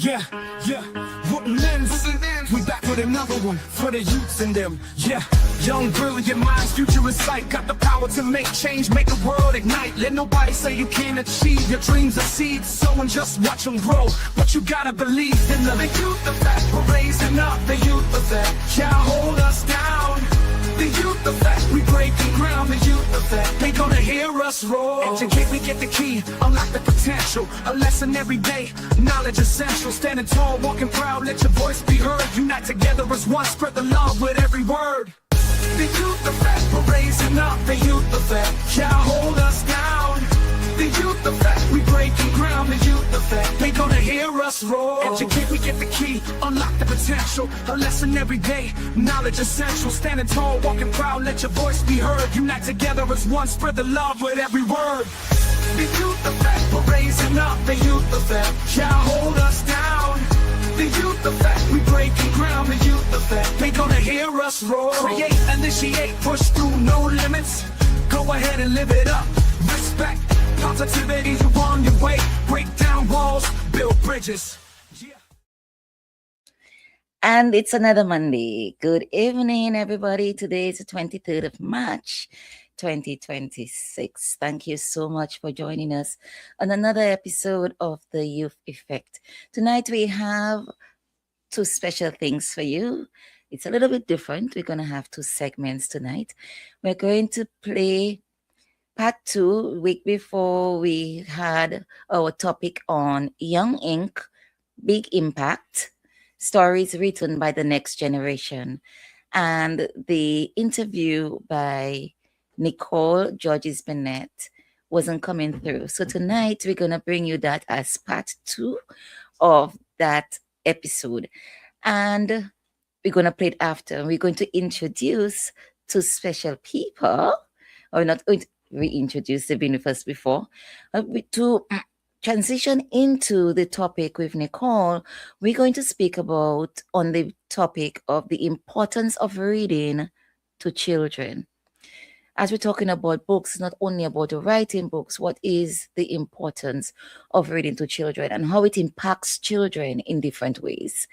Yeah, wouldn't lens. We back with another one for the youths in them. Yeah, young brilliant minds, future in sight. Got the power to make change, make the world ignite. Let nobody say you can't achieve. Your dreams are seeds, someone just watch them grow. But you gotta believe in them. The youth effect, we're raising up the youth effect. Can't hold us down. The youth effect, we breaking ground. The youth effect, they gonna hear us roar. Educate, we get the key, unlock the potential. A lesson every day, knowledge essential. Standing tall, walking proud, let your voice be heard. Unite together as one, spread the love with every word. The youth effect, we're raising up. The youth effect, can't hold us down. The youth effect, we breaking ground. The youth effect, they gonna hear us roar. Educate, we get the key, unlock the potential. A lesson every day, knowledge essential. Standing tall, walking proud, let your voice be heard. Unite together as one, spread the love with every word. The youth effect, we're raising up. The youth effect, can't hold us down. The youth effect, we breaking ground. The youth effect, they gonna hear us roar. Create, initiate, push through, no limits. Go ahead and live it up. Respect, positivity, you on your way. Break down walls, build bridges. And it's another Monday. Good evening, everybody. Today is the 23rd of March, 2026. Thank you so much for joining us on another episode of The Youth Effect. Tonight we have two special things for you. It's a little bit different. We're going to have two segments tonight. We're going to play part 2. Week before we had our topic on Young Ink, Big Impact, stories written by the next generation, and the interview by Nicole Georges Bennett wasn't coming through. So tonight we're going to bring you that as part 2 of that episode. And we're going to play it after. We're going to introduce two special people. Or not going to reintroduce, they've been with us before. To transition into the topic with Nicole, we're going to speak about on the topic of the importance of reading to children. As we're talking about books, not only about writing books, what is the importance of reading to children and how it impacts children in different ways.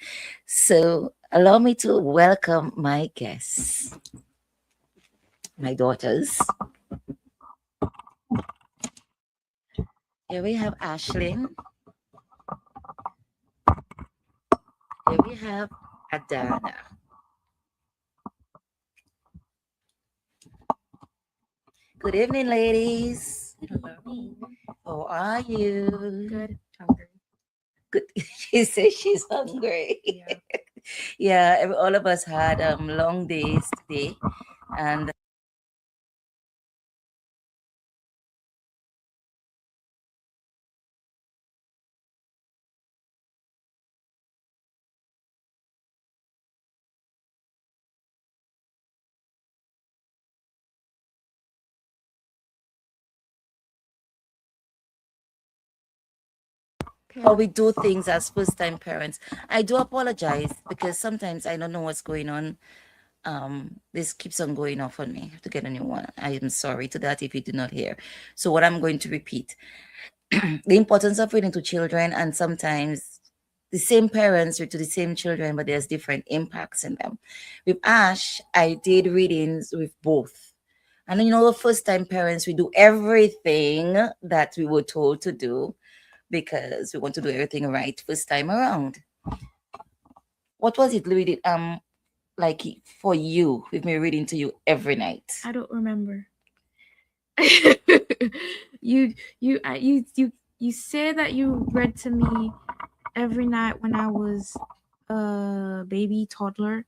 So allow me to welcome my guests, my daughters. Here we have Ashlyn. Here we have Adana. Good evening, ladies. Hello. How are you? Good. Hungry. Good. She says she's hungry. Yeah. Yeah, all of us had long days today, and how we do things as first-time parents. I do apologize because sometimes I don't know what's going on. This keeps on going off on me. I have to get a new one. I am sorry to that if you did not hear. So what I'm going to repeat, the importance of reading to children, and sometimes the same parents read to the same children, but there's different impacts in them. With Ash, I did readings with both. And the first-time parents, we do everything that we were told to do because we want to do everything right first time around. What was it, Louis? Like for you, with me reading to you every night? I don't remember. you say that you read to me every night when I was a baby toddler.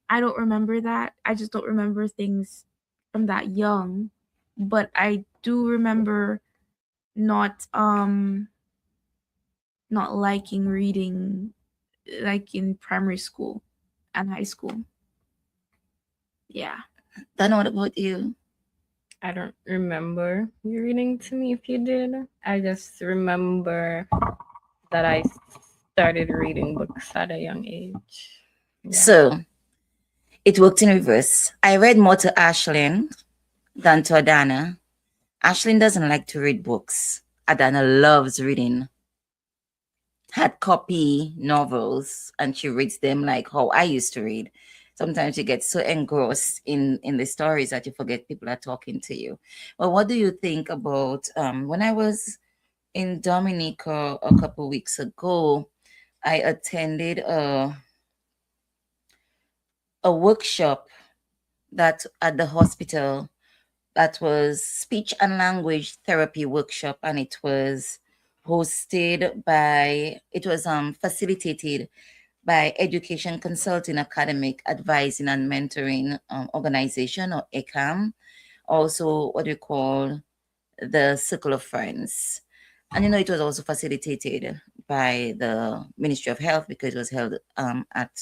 I don't remember that. I just don't remember things from that young. But I do remember not liking reading like in primary school and high school. Yeah. Then what about you? I don't remember you reading to me if you did. I just remember that I started reading books at a young age. Yeah. So it worked in reverse. I read more to Ashlyn than to Adana. Ashlyn doesn't like to read books. Adana loves reading. had copy novels and she reads them like how I used to read. Sometimes you get so engrossed in the stories that you forget people are talking to you. Well, what do you think about when I was in Dominica a couple weeks ago? I attended a workshop that at the hospital that was speech and language therapy workshop, and it was facilitated by Education Consulting Academic Advising and Mentoring Organization, or ECAM, also what we call the Circle of Friends. And it was also facilitated by the Ministry of Health because it was held at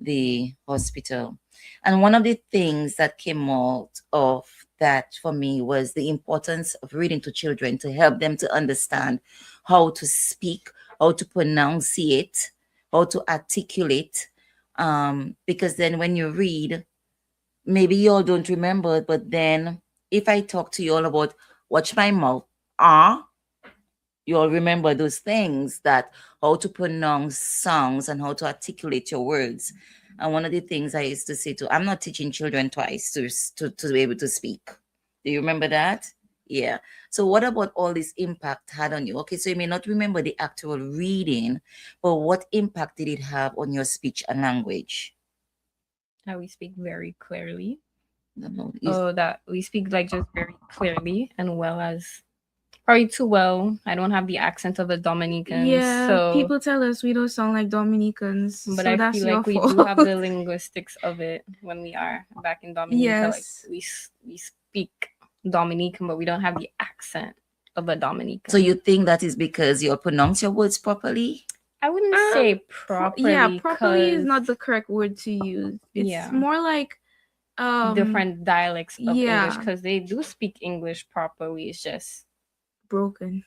the hospital. And one of the things that came out of that for me was the importance of reading to children to help them to understand how to speak, how to pronunciate, how to articulate. Because then when you read, maybe you all don't remember it, but then if I talk to you all about watch my mouth, you all remember those things, that how to pronounce songs and how to articulate your words. And one of the things I used to say I'm not teaching children twice to be able to speak. Do you remember that? Yeah. So what about all this impact had on you? Okay, so you may not remember the actual reading, but what impact did it have on your speech and language? How we speak very clearly. No, That we speak like just very clearly and well as probably too well. I don't have the accent of a Dominican. Yeah, so people tell us we don't sound like Dominicans, but so I that's feel your like we fault. do have the linguistics of it when we are back in Dominica. Yes. Like we speak Dominican, but we don't have the accent of a Dominican. So you think that is because you pronounce your words properly? I wouldn't say properly. Yeah, properly is not the correct word to use. It's more like different dialects of yeah. English, because they do speak English properly. It's just broken.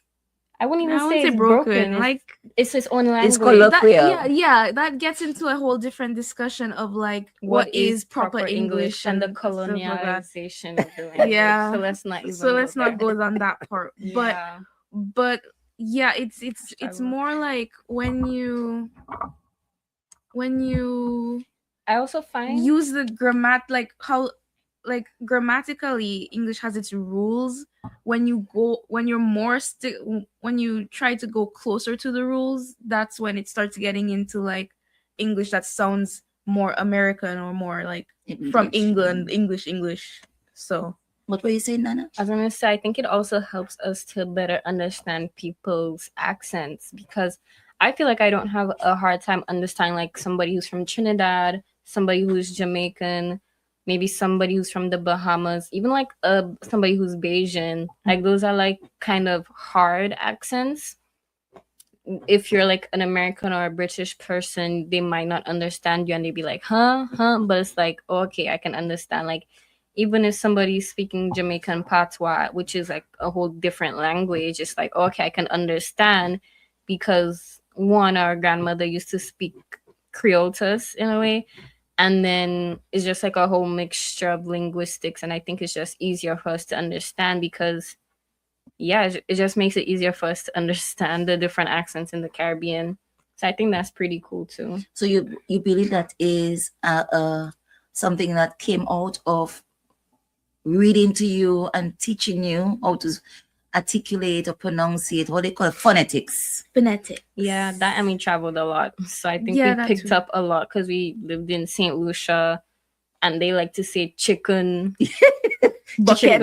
I wouldn't even say it's broken. Like it's its own language. It's colloquial. That gets into a whole different discussion of like what is proper English and the colonialization of the language. Yeah. So let's not go on that part. But yeah, it's more like when you I also find use the grammatically English has its rules. When you try to go closer to the rules, that's when it starts getting into like English that sounds more American or more like from England, English. So what were you saying, Nana? I was gonna say, I think it also helps us to better understand people's accents, because I feel like I don't have a hard time understanding like somebody who's from Trinidad, somebody who's Jamaican, maybe somebody who's from the Bahamas, even like somebody who's Bayesian. Like those are like kind of hard accents. If you're like an American or a British person, they might not understand you and they'd be like, huh, but it's like, okay, I can understand. Like even if somebody's speaking Jamaican patois, which is like a whole different language, it's like, okay, I can understand, because one, our grandmother used to speak Creole to us in a way. And then it's just like a whole mixture of linguistics. And I think it's just easier for us to understand because, yeah, it just makes it easier for us to understand the different accents in the Caribbean. So I think that's pretty cool too. So you believe that is something that came out of reading to you and teaching you how to articulate or pronunciate, what they call phonetics. Yeah, that, and we traveled a lot. So I think we picked up a lot because we lived in St. Lucia and they like to say chicken. Bucket.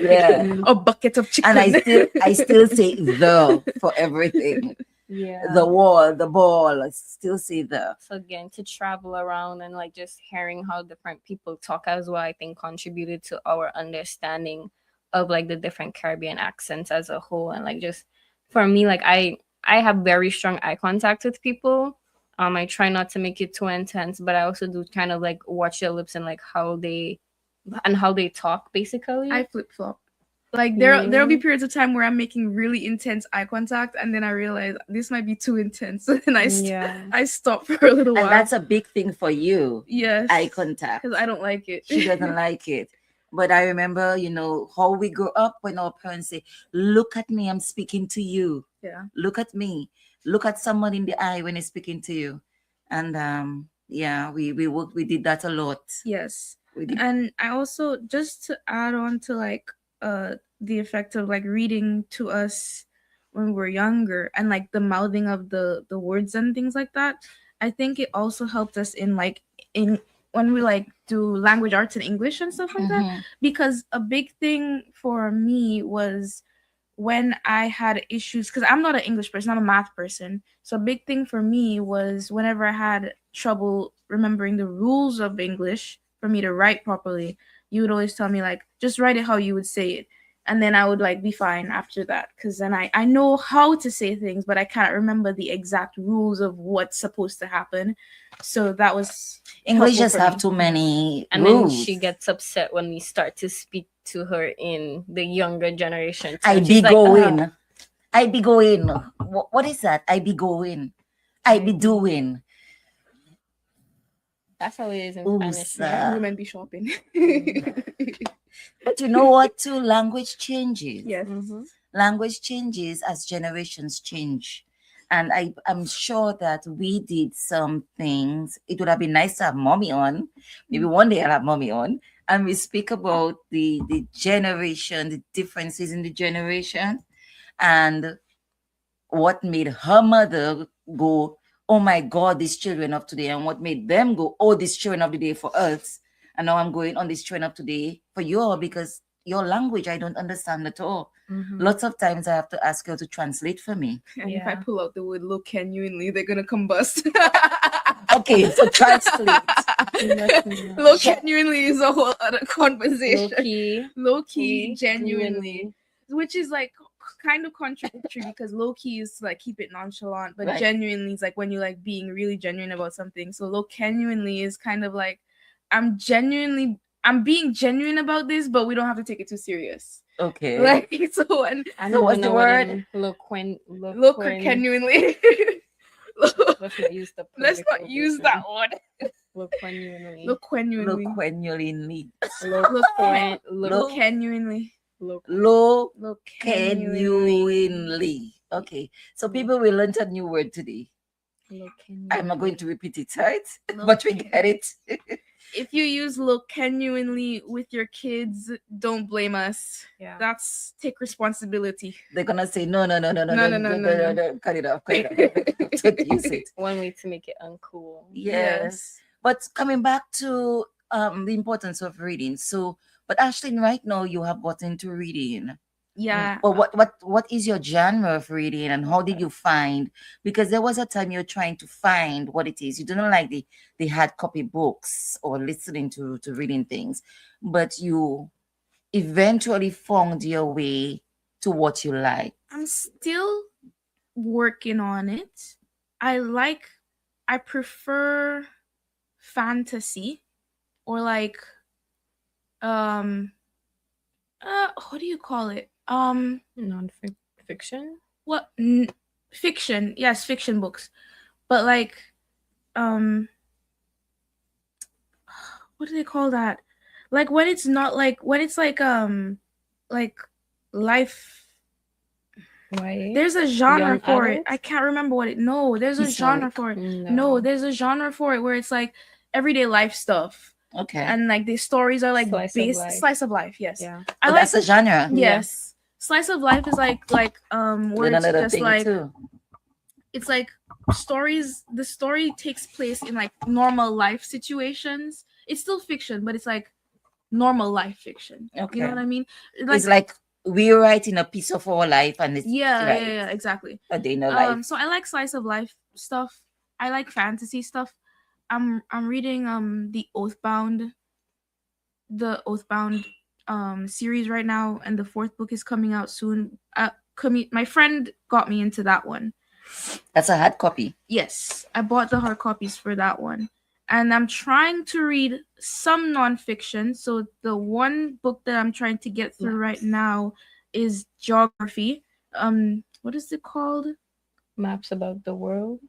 Yeah. A bucket of chicken. And I still say the for everything. Yeah. The wall, the ball, I still say the. So again, to travel around and like just hearing how different people talk as well, I think contributed to our understanding of like the different Caribbean accents as a whole. And like just for me, like I have very strong eye contact with people. I try not to make it too intense, but I also do kind of like watch their lips and like how they talk basically. I flip-flop. Like there'll be periods of time where I'm making really intense eye contact, and then I realize this might be too intense, and I stop for a little while. And that's a big thing for you. Yes, eye contact. Because I don't like it. She doesn't like it. But I remember, how we grew up when our parents say, "Look at me, I'm speaking to you." Yeah. Look at me. Look at someone in the eye when he's speaking to you. And yeah, we did that a lot. Yes. We did. And I also, just to add on to like the effect of like reading to us when we're younger, and like the mouthing of the words and things like that, I think it also helped us in like in when we like do language arts in English and stuff like that, Mhm. because a big thing for me was when I had issues, because I'm not an English person, I'm a math person. So a big thing for me was whenever I had trouble remembering the rules of English for me to write properly, you would always tell me like, just write it how you would say it. And then I would like be fine after that. Because then I know how to say things, but I can't remember the exact rules of what's supposed to happen. So that was English helpful just for have me. too many And then rules. she gets upset when we start to speak to her in the younger generation. I And be she's like, going. I be going. What is that? I be going. I be doing. That's how it is in Ooh, Spanish. sir. Yeah, women be shopping. But you know what too? Language changes. Yes. Mhm. Language changes as generations change. And I'm sure that we did some things. It would have been nice to have mommy on. Maybe one day I'll have mommy on. And we speak about the generation, the differences in the generation, and what made her mother go, oh my God, these children of today, and what made them go, oh, these children of the day for us. And now I'm going on this children of today for you all, because your language I don't understand at all. Mhm. Lots of times I have to ask you to translate for me. And if I Yeah. pull out the word look genuinely, they're gonna combust. Okay, so translate. Look genuinely is a whole other conversation. Low-key. Low key, genuinely. Genuinely. Which is like kind of contradictory, because low key is to, like, keep it nonchalant, but Right. genuinely is like when you're like being really genuine about something. So low genuinely is kind of like I'm being genuine about this, but we don't have to take it too serious. Okay. Like so, and I So don't what's know the what word? in look genuinely. Let's not use the Let's public not use version. that word. Look genuinely. Look genuinely. Look genuinely. Look Look- genuinely. Look. Look Look genuinely. genuinely. Okay. So people will learn a new word today. Look I'm not going to repeat it, right? Look But we get it. If you use look genuinely with your kids, don't blame us. Yeah. That's take responsibility. They're gonna say no, No. cut it off, cut it off. Don't use it. One way to make it uncool. Yes. But coming back to the importance of reading. So, but Ashlyn, right now you have got into reading. Yeah. Well, what is your genre of reading, and how did you find? Because there was a time you're trying to find what it is. You don't like the hard copy books or listening to reading things, but you eventually found your way to what you like. I'm still working on it. I prefer fantasy, or like what do you call it? Non-fiction. What fiction? Yes, fiction books. But like what do they call that? Like when it's not like when it's like life. Why? There's a genre Young for it. adult? I can't remember what it. No, there's a genre Historic. for it. No, there's a genre for it where it's like everyday life stuff, Okay. and like the stories are like Slice of based life. slice of life. Yes, Yeah. I So like. that's a genre. Yes, slice of life is like where Then it's another just thing like too. it's like stories. The story takes place in like normal life situations. It's still fiction, but it's like normal life fiction. Okay. You know what I mean? It's like we're writing a piece of our life, and it's right. yeah, exactly. A day in a life. So I like slice of life stuff. I like fantasy stuff. I'm reading the Oathbound series right now, and the 4th book is coming out soon. My friend got me into that one. That's a hard copy. Yes, I bought the hard copies for that one. And I'm trying to read some nonfiction. So the one book that I'm trying to get through right now is geography. What is it called? Maps about the world.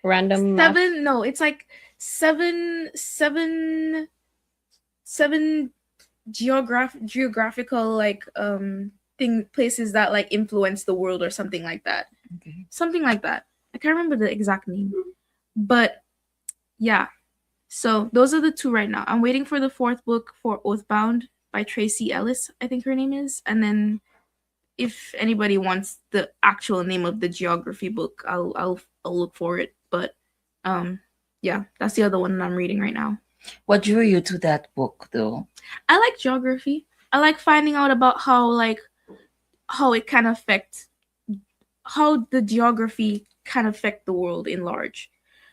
Random maps. No, it's like seven geographical like places that like influence the world or something like that. Okay. Something like that. I can't remember the exact name. But yeah. So those are the two right now. I'm waiting for the fourth book for Oathbound by Tracy Ellis, I think her name is. And then if anybody wants the actual name of the geography book, I'll look for it. But yeah, that's the other one that I'm reading right now. What drew you to that book, though? I like geography. I like finding out about how it can affect how the geography can affect the world in large.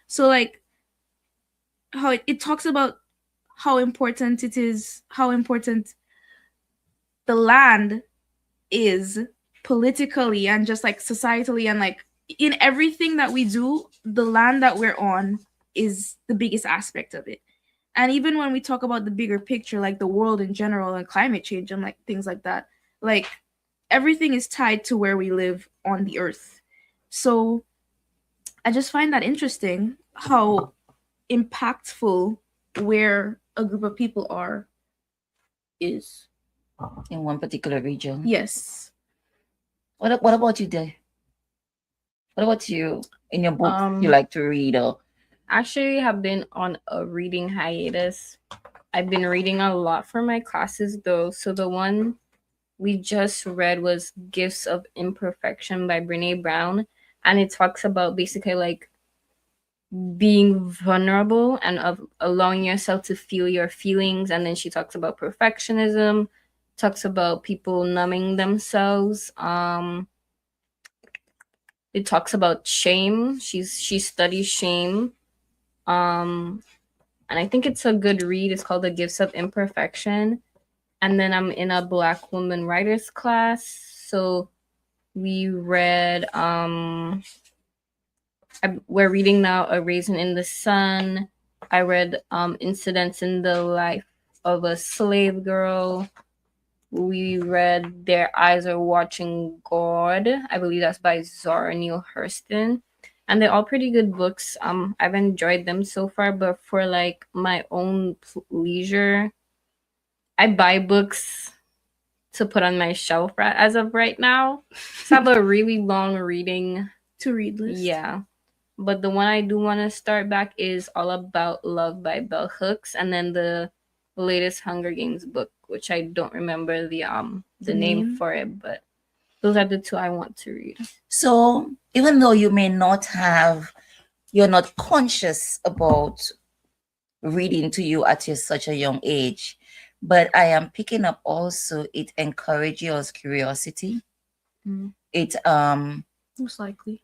So like how it talks about how important it is, how important the land is politically and just like societally, and like in everything that we do, the land that we're on is the biggest aspect of it. And even when we talk about the bigger picture, like the world in general and climate change and like things like that, like everything is tied to where we live on the earth. So I just find that interesting how impactful where a group of people are is. In one particular region? Yes. What about you, Day? What about you? In your book, you like to read, or Actually, have been on a reading hiatus. I've been reading a lot for my classes though. So the one we just read was Gifts of Imperfection by Brene Brown. And it talks about basically like being vulnerable and of allowing yourself to feel your feelings. And then she talks about perfectionism, talks about people numbing themselves. It talks about shame. She studies shame. And I think it's a good read. It's called The Gifts of Imperfection. And then I'm in a Black woman writers class. So we read we're reading now A Raisin in the Sun. I read Incidents in the Life of a Slave Girl. We read Their Eyes Are Watching God. I believe that's by Zora Neale Hurston. And they're all pretty good books. I've enjoyed them so far, but for like my own leisure, I buy books to put on my shelf as of right now. So I have a really long reading to read list. Yeah. But the one I do want to start back is All About Love by Bell Hooks, and then the latest Hunger Games book, which I don't remember the name for it, but those are the two I want to read. So even though you're not conscious about reading to you at such a young age, but I am picking up also it encourages your curiosity. It most likely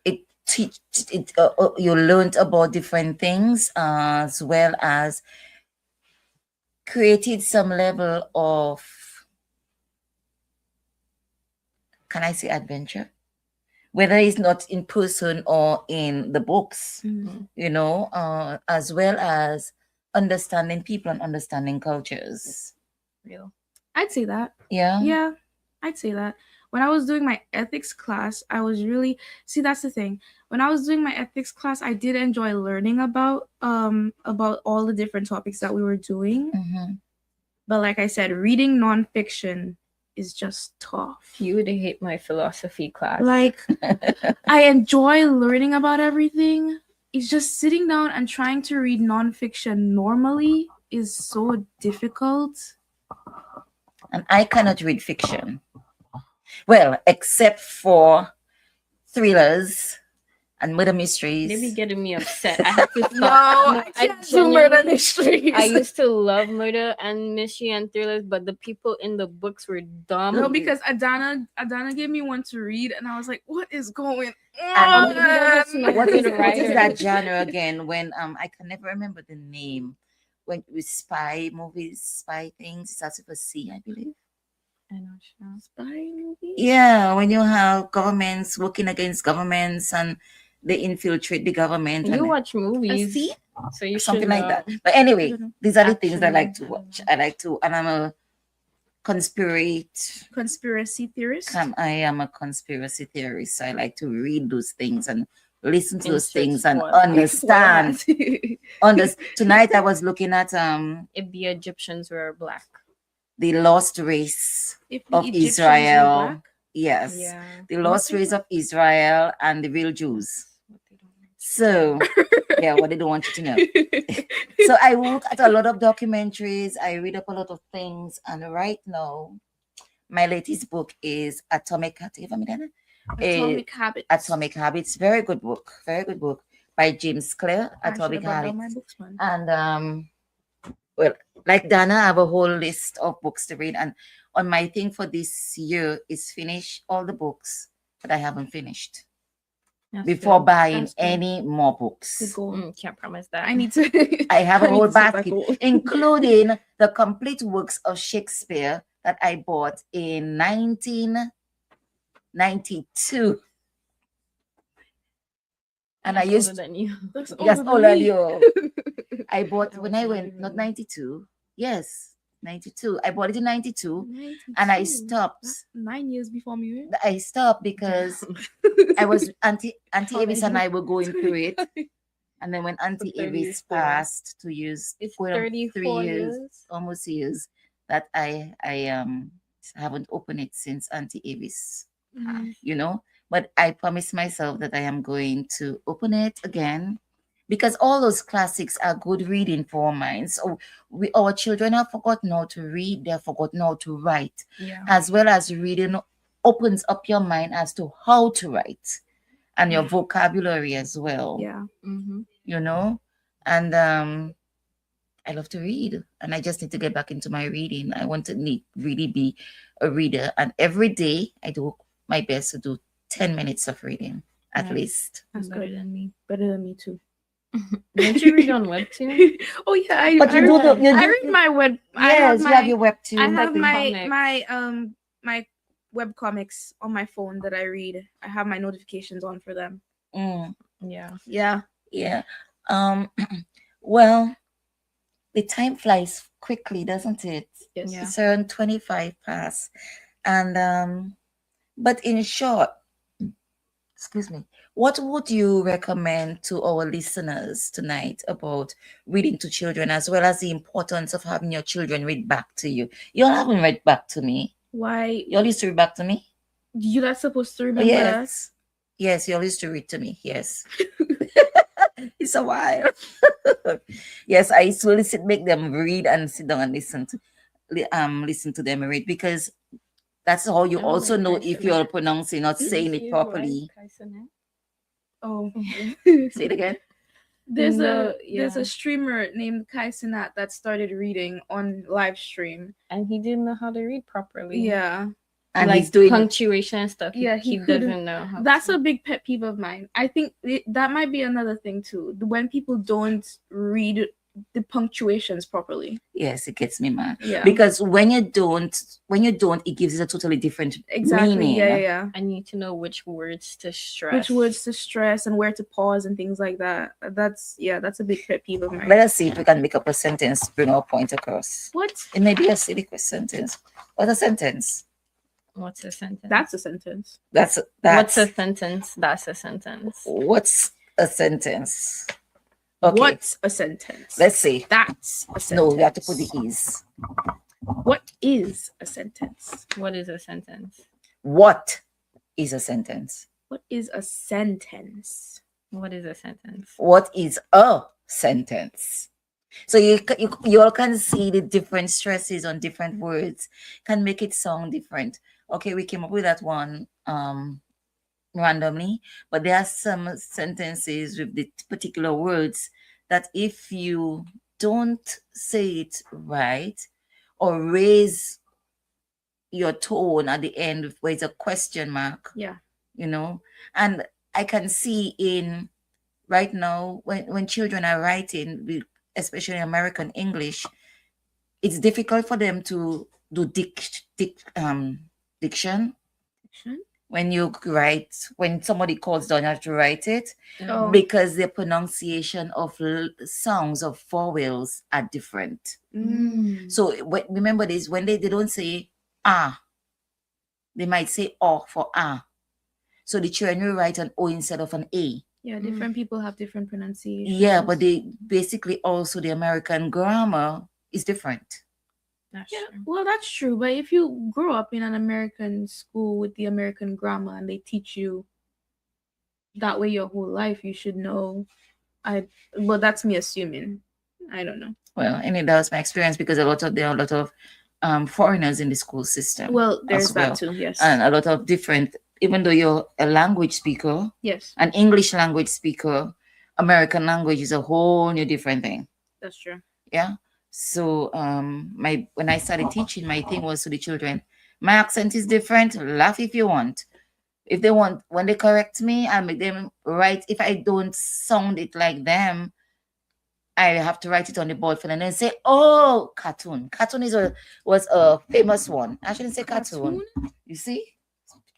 you learned about different things, as well as created some level of, can I say, adventure, whether it's not in person or in the books, as well as understanding people and understanding cultures. Real. I'd say that. Yeah, I'd say that. When I was doing my ethics class, I was really that's the thing. When I was doing my ethics class, I did enjoy learning about all the different topics that we were doing. But like I said, reading nonfiction is just tough. You would hate my philosophy class. Like, I enjoy learning about everything. It's just sitting down and trying to read nonfiction normally is so difficult. And I cannot read fiction. Well, except for thrillers and murder mysteries. They be getting me upset. I have to stop. No, I can't do murder mysteries. I used to love murder and mystery and thrillers, but the people in the books were dumb. No, because Adana gave me one to read, and I was like, "What is going on?" What is that genre again? When I can never remember the name. When with spy movies, spy things, it starts with a C, I believe. I'm not sure. Spy movie? Yeah, when you have governments working against governments and they infiltrate the government. You watch movies. See? So you something like that. But anyway, these are the things I like to watch. And I'm a conspiracy theorist. I am a conspiracy theorist. So I like to read those things and listen to those things and understand. Tonight I was looking at if the Egyptians were black. The lost race of Israel. Yes. Yeah. The Lost Race of Israel and the Real Jews. What they don't know. So, yeah, what they don't want you to know. So I look at a lot of documentaries, I read up a lot of things, and right now, my latest book is Atomic Habits. Atomic Habits. Very good book. Very good book by James Clear. I should Atomic have brought down my Habits. books, man. And well, like Dana, I have a whole list of books to read, and on my thing for this year is finish all the books that I haven't finished That's before good. buying That's good. any more Good books. goal. Can't promise that. I need to. I have a I need whole to set that basket, goal. including the complete works of Shakespeare that I bought in 1992. And That's I used older than you. That's yes, older all than of me. you. I bought I when was I not went, not even- 92. Yes, 92. I bought it in 92, and I 92. stopped. That's 9 years before me. I stopped because I was Auntie Oh, Avis and yeah. I were going through it. And then when Auntie 34. Avis passed 2 years, It's going on 34 years. almost years, that I haven't opened it since Auntie Avis, you know. But I promised myself that I am going to open it again because all those classics are good reading for our minds. So our children have forgotten how to read, they have forgotten how to write, Yeah. as well as reading opens up your mind as to how to write and your vocabulary as well. Yeah. Mm-hmm. You know, and I love to read, and I just need to get back into my reading. I want to really be a reader, and every day I do my best to do 10 minutes of reading at Nice. least. That's Better good. than me. Better than me too. Don't you read on webtoon? Oh yeah, I, But I, you do read, the- you I do- read my web. Yes, you have your webtoon. I have the my comics. my web comics on my phone that I read. I have my notifications on for them. Yeah. Yeah. Yeah. Well, the time flies quickly, doesn't it? Yes. Yeah. It's around 25 past. And but in short, excuse me, what would you recommend to our listeners tonight about reading to children, as well as the importance of having your children read back to you? You all haven't read back to me. Why You all used to read back to me? you not supposed to Oh, remember that? yes. Yes, you all used to read to me. Yes. It's a while. Yes, I used to make them read and sit down and listen to them read, because that's how you I don't also like know Kaiser if you're Net. pronouncing, not saying Do it you properly. like Kaiser Net? Oh. Say it again. There's No, there's yeah. a streamer named Kai Sinat that started reading on live stream. And he didn't know how to read properly. Yeah. And like he's doing punctuation and stuff. Yeah, he he couldn't- doesn't know how. That's to. a big pet peeve of mine. I think that might be another thing too. When people don't read the punctuations properly. yes, it gets me mad. Yeah. Because when you don't, it gives it a totally different Exactly. meaning. Yeah. I need to know which words to stress. Which words to stress and where to pause and things like that. That's a big pet peeve of mine. Let us see if we can make up a sentence, bring our point across. What? It may be a silly sentence. What a sentence? What's a sentence? That's a sentence. That's What's a sentence? That's a sentence. what's a sentence? Okay. What's a sentence? Let's see. That's a sentence. No, we have to put the e's. What is a sentence? What is a sentence? What is a sentence? What is a sentence? What is a sentence? What is a sentence? So you all can see the different stresses on different words can make it sound different. Okay, we came up with that one randomly, but there are some sentences with the particular words that if you don't say it right or raise your tone at the end where it's a question mark, Yeah. And I can see in right now when children are writing, especially American English, it's difficult for them to do diction. When you write, when somebody calls down, you have to write it Oh. because the pronunciation of sounds of vowels are different. So remember this, when they don't say ah, they might say oh for ah. So the children will write an O instead of an A. Yeah, different people have different pronunciations. Yeah, but they basically also the American grammar is different. That's Yeah, true. well, that's true. But if you grow up in an American school with the American grammar and they teach you that way your whole life, you should know. Well, that's me assuming. I don't know. Well, and that was my experience because there are a lot of foreigners in the school system. Well, there's as that well. too. Yes. And a lot of different, even though you're a language speaker, Yes, an English language speaker, American language is a whole new different thing. that's true. Yeah. So my when I started teaching, my thing was to the children, my accent is different. Laugh if you want. If they want, when they correct me, I make them write. If I don't sound it like them, I have to write it on the board for them and say, "Oh, cartoon." Cartoon was a famous one. I shouldn't say cartoon. You see,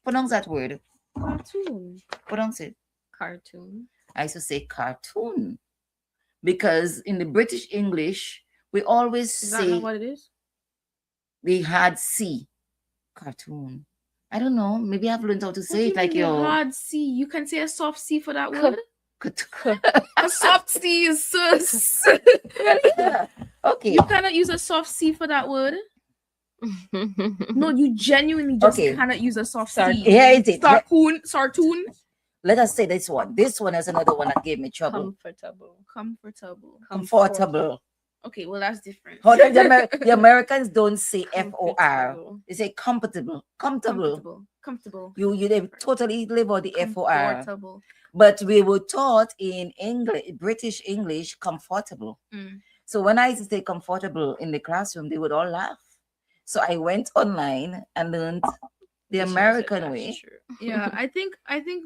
pronounce that word. Cartoon. Pronounce it. Cartoon. I used to say cartoon because in the British English we always Is that say not what it is? we had C. Cartoon. I don't know. Maybe I've learned how to What do say you it like mean your. hard C. You can say a soft C for that word. Cartoon. A soft C is sus. Okay. You cannot use a soft C for that word. No, you genuinely just Okay. cannot use a soft Sar- C. Here it is. Sartoon. Let us say this one. This one is another one that gave me trouble. Comfortable. Comfortable. Okay, well that's different. How does the Americans don't say FOR. Comfortable. They say comfortable. Comfortable. Comfortable. You they totally live on the FOR. Comfortable. But we were taught in English, British English, comfortable. Mm. So when I used to say comfortable in the classroom, they would all laugh. So I went online and learned the American way. Yeah, I think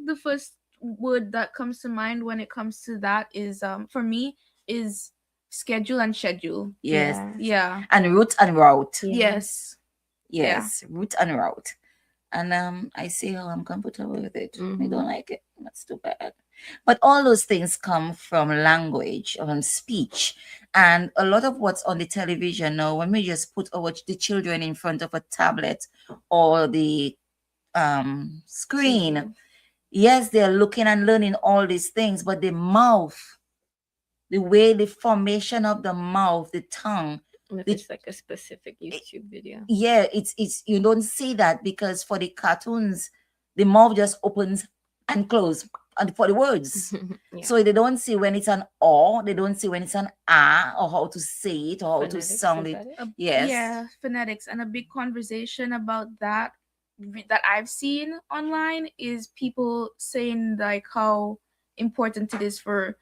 the first word that comes to mind when it comes to that is for me is schedule and schedule. Yes. Yeah. And route and route. Yeah. Yes. Route and route. And I say, oh, I'm comfortable with it. I don't like it. That's too bad. But all those things come from language, from speech. And a lot of what's on the television now, when we just put the children in front of a tablet or the screen, yes, they're looking and learning all these things, but the mouth, the way the formation of the mouth, the tongue, If it's like a specific YouTube video. yeah, it's you don't see that because for the cartoons, the mouth just opens and closes and for the words. Yeah. So they don't see when it's an or, they don't see when it's an ah, or how to say it or how to Phonetics, sound is it. that Yes. Yeah, phonetics. And a big conversation about that that I've seen online is people saying like how important it is for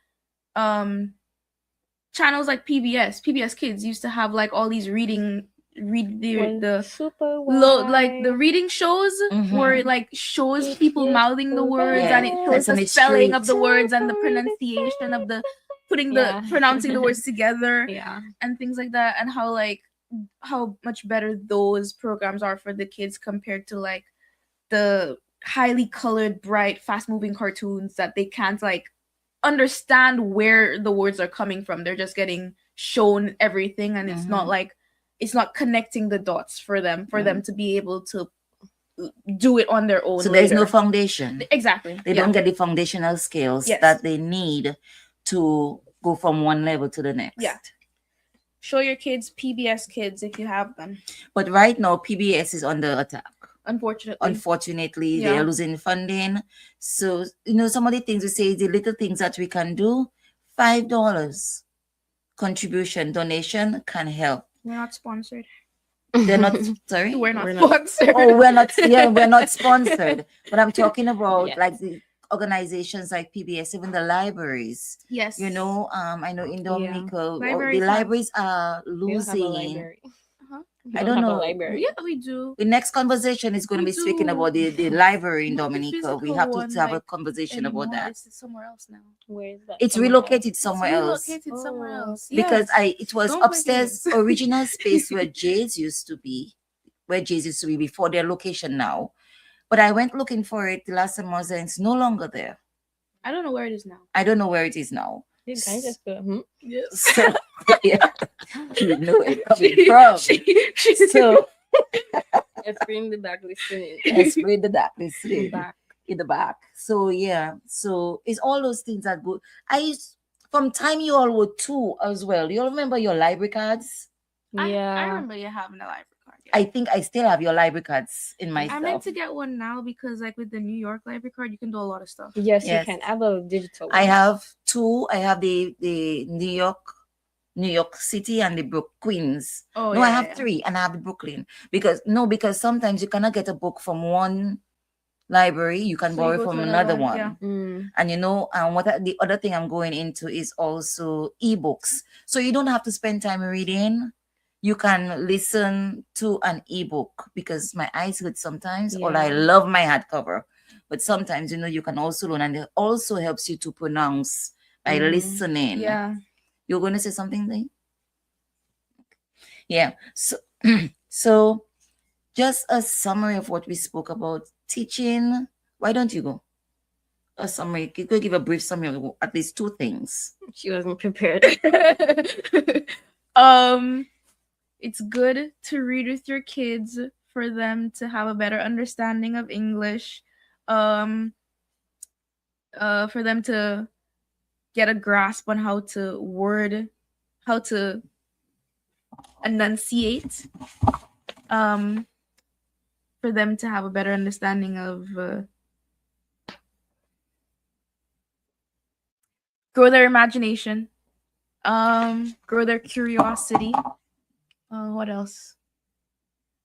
channels like PBS Kids used to have like all these the super like the reading shows Mhm. where it like shows people It's mouthing the words Yeah, and it shows sesame the spelling of Street. the words and the pronunciation of the Yeah. pronouncing the words together Yeah. and things like that, and how much better those programs are for the kids compared to like the highly colored, bright, fast moving cartoons that they can't like understand where the words are coming from. They're just getting shown everything and it's not like it's not connecting the dots for them to be able to do it on their own. So there's no later. foundation. Exactly. They don't get the foundational skills Yes. that they need to go from one level to the next. Yeah. Show your kids PBS Kids if you have them. But right now, PBS is under attack. Unfortunately, They are losing funding. So, some of the things we say, the little things that we can do, $5 contribution, donation can help. we're not sponsored. They're not, sorry? We're not We're not- sponsored. Oh, we're not sponsored. But I'm talking about Yes. like the organizations like PBS, even the libraries. Yes. I know in Dominica, Libraries the have- libraries are We don't have a losing. library. Uh-huh. We I don't don't have a know. library. Yeah, we do. The next conversation is going to We be speaking do. about the library in Not the Dominica. We physical have to one, have a like, conversation about Anymore. that. It's somewhere else now. Where is that? It's Somewhere relocated It's somewhere else relocated somewhere Oh. else. because Yes. it was Don't play upstairs games. original space where Jay's used to be, before their location now. But I went looking for it the last time I was there, and it's no longer there. I don't know where it is now. I don't know where it is now. You guys just go, Yes. So yeah, you know where it's coming from. So Let's bring the back listening. let's read the darkness Back. in the back. So yeah, so it's all those things that go. From time you all were two as well. You all remember your library cards? I Yeah. remember you having a library card. Yeah. I think I still have your library cards in my I meant stuff. to get one now because, like, with the New York library card, you can do a lot of stuff. Yes, Yes. you can. I have a digital I one. have two. I have the New York City and the Queens. Oh, No, yeah, I have yeah. three, and I have the Brooklyn because sometimes you cannot get a book from one library. You can So you borrow go from to another another one, one. yeah. Mm. And the other thing I'm going into is also ebooks. So you don't have to spend time reading. You can listen to an ebook because my eyes hurt sometimes, or I Yeah. love my hardcover. But sometimes, you can also learn, and it also helps you to pronounce by Mhm. listening. Yeah. You're going to say something there? Yeah. So, so just a summary of what we spoke about teaching. Why don't you go? A summary. You could give a brief summary of at least two things. She wasn't prepared. It's good to read with your kids for them to have a better understanding of English. For them to get a grasp on how to enunciate. For them to have a better understanding of grow their imagination, grow their curiosity. What else?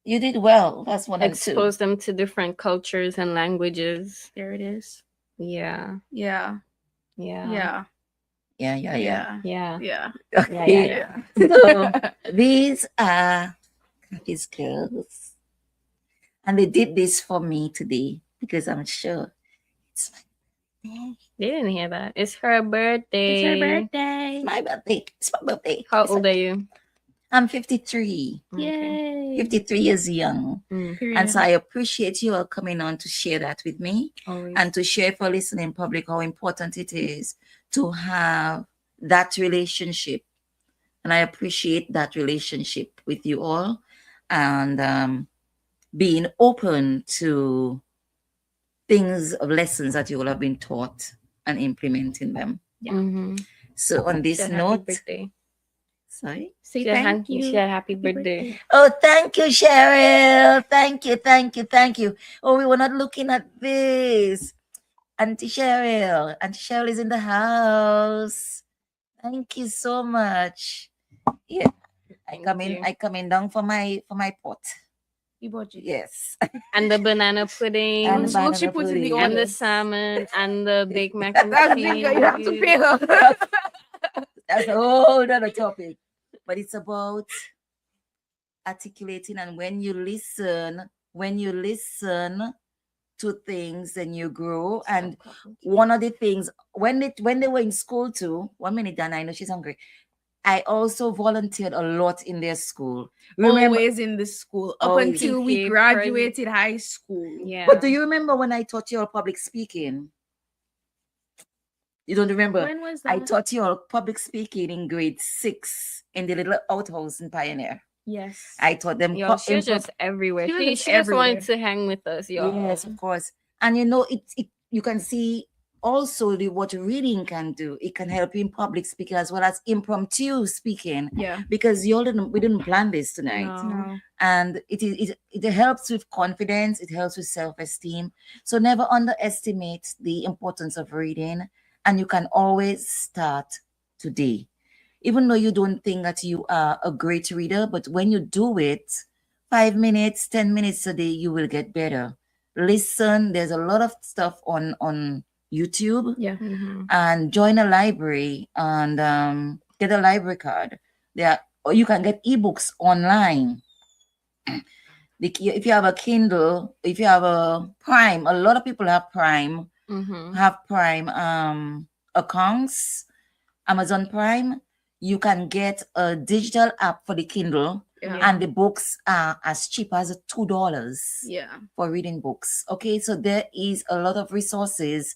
You did well. That's one and two. Expose them to different cultures and languages. There it is. Yeah. Yeah. Yeah. Yeah. Yeah. Yeah. Yeah. Yeah. Okay. Yeah. So these are these girls, and they did this for me today because I'm sure it's my birthday. They didn't hear that. It's her birthday. It's her birthday. It's my birthday. It's my birthday. How old are you? I'm 53. Yay. 53 years young. Mm. Period. And so I appreciate you all coming on to share that with me Always. and to share for listening public how important it is to have that relationship. And I appreciate that relationship with you all and being open to things of lessons that you all have been taught and implementing them. Mhm. So on this She said happy note, birthday. sorry. Say She said thank you. She said happy birthday. Oh, thank you, Cheryl. Thank you. Oh, we were not looking at this. Auntie Cheryl. Auntie Cheryl is in the house. Thank you so much. Yeah. I come in down for my pot. You bought it. Yes. And the banana pudding. And Look, banana she put in the pudding. And the order. salmon and the baked mac and That's cheese. big. You have to pay her. That's a whole other topic. But it's about articulating, and when you listen to things, then you grow. And one of the things when they were in school too, 1 minute, Dana, I know she's hungry. I also volunteered a lot in their school. Remember, Always in the school up Always. until we PTA graduated high school. Yeah. but do you remember when I taught you all public speaking? You don't remember? When was that? I taught you all public speaking in grade 6 in the little outhouse in Pioneer. Yes. I taught them. Yo, she was just everywhere. She was She just just wanted everywhere. to hang with us, yo. Yes, of course. And it you can see also what reading can do. It can help you in public speaking as well as impromptu speaking. Yeah. Because we didn't plan this tonight. No. And it helps with confidence, it helps with self-esteem. So never underestimate the importance of reading, and you can always start today. Even though you don't think that you are a great reader, but when you do it 5 minutes, 10 minutes a day, you will get better. Listen, there's a lot of stuff on YouTube. Yeah. Mhm. And join a library and get a library card. Or you can get ebooks online. If you have a Kindle, if you have a Prime, a lot of people have Prime. Mhm. Have Prime accounts, Amazon Prime. You can get a digital app for the Kindle, Yeah. and the books are as cheap as $2 Yeah. for reading books. Okay, so there is a lot of resources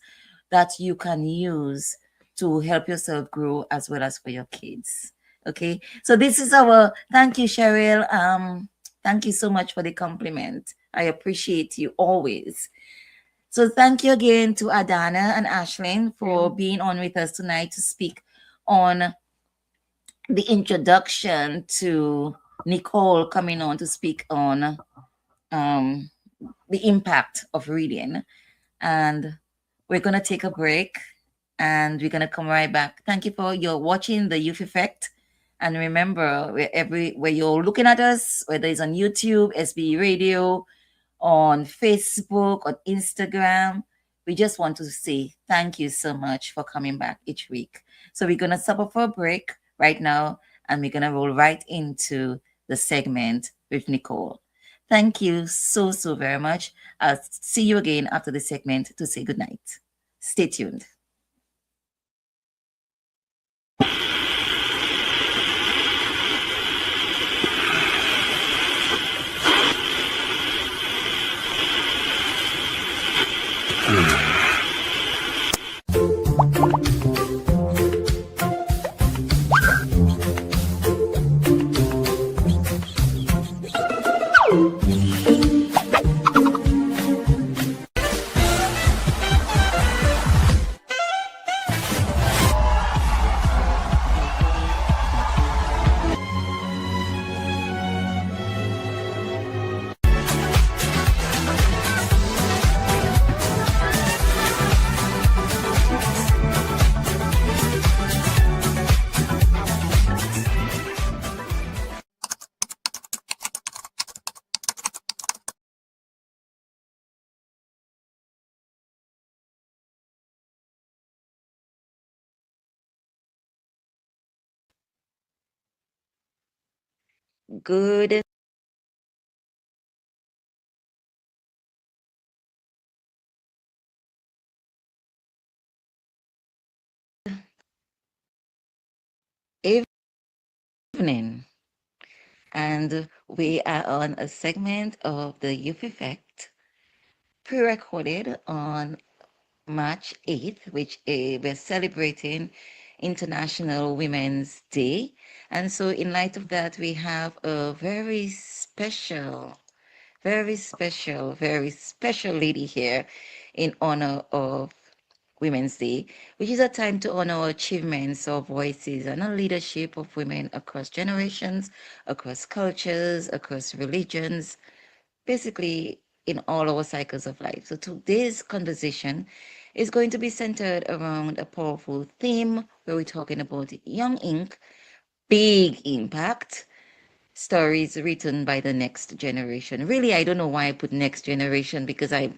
that you can use to help yourself grow as well as for your kids. Okay, so this is thank you, Cheryl. Thank you so much for the compliment. I appreciate you always. So thank you again to Adana and Ashlyn for being on with us tonight to speak on the introduction to Nicole coming on to speak on um, the impact of reading. And we're going to take a break and we're going to come right back. Thank you for your watching the Youth Effect. And remember, where you're looking at us, whether it's on YouTube, SB Radio, on Facebook, on Instagram, we just want to say thank you so much for coming back each week. So we're going to stop up for a break right now, and we're going to roll right into the segment with Nicole. Thank you so, so very much. I'll see you again after the segment to say goodnight. Stay tuned. Good evening. And we are on a segment of the Youth Effect, pre-recorded on March 8th, which we're celebrating International Women's Day. And so in light of that, we have a very special, very special lady here in honor of Women's Day, which is a time to honor achievements of voices and a leadership of women across generations, across cultures, across religions, basically in all our cycles of life. So today's conversation is going to be centered around a powerful theme where we're talking about Young Ink, big impact, stories written by the next generation. Really, I don't know why I put next generation because I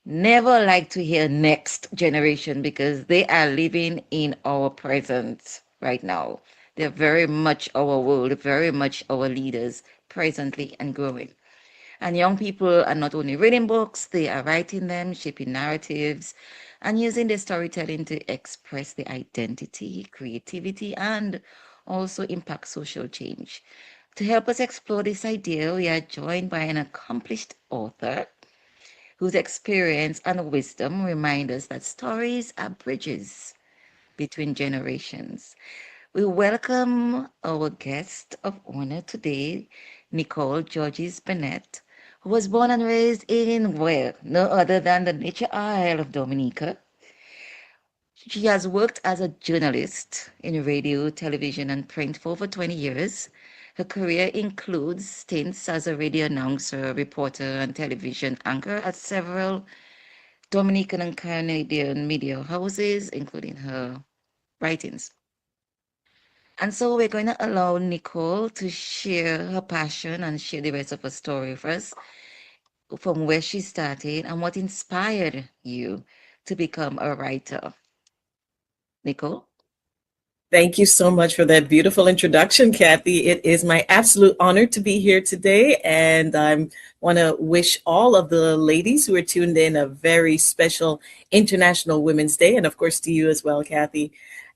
never like to hear next generation because they are living in our present right now. They're very much our world, very much our leaders presently and growing. And young people are not only reading books, they are writing them, shaping narratives, and using their storytelling to express their identity, creativity, and also impact social change. To help us explore this idea, we are joined by an accomplished author whose experience and wisdom remind us that stories are bridges between generations. We welcome our guest of honor today, Nicole Georges Bennett, who was born and raised in, well, no other than the Nature Isle of Dominica. She has worked as a journalist in radio, television, and print for over 20 years. Her career includes stints as a radio announcer, reporter, and television anchor at several Dominican and Canadian media houses, including her writings. And so we're going to allow Nicole to share her passion and share the rest of her story with us from where she started and what inspired you to become a writer. Nicole? Thank you so much for that beautiful introduction, Kathy. It is my absolute honor to be here today, and I want to wish all of the ladies who are tuned in a very special International Women's Day, and of course to you as well, Kathy.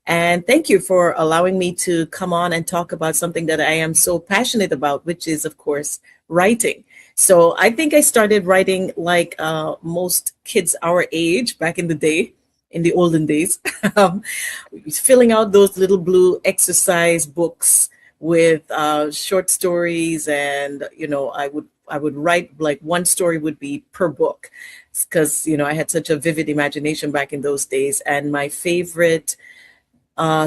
And thank you for allowing me to come on and talk about something that I am so passionate about, which is, of course, writing. So I think I started writing like most kids our age back in the day, in the olden days, um, filling out those little blue exercise books with short stories, and I would write like one story would be per book, because I had such a vivid imagination back in those days, and my favorite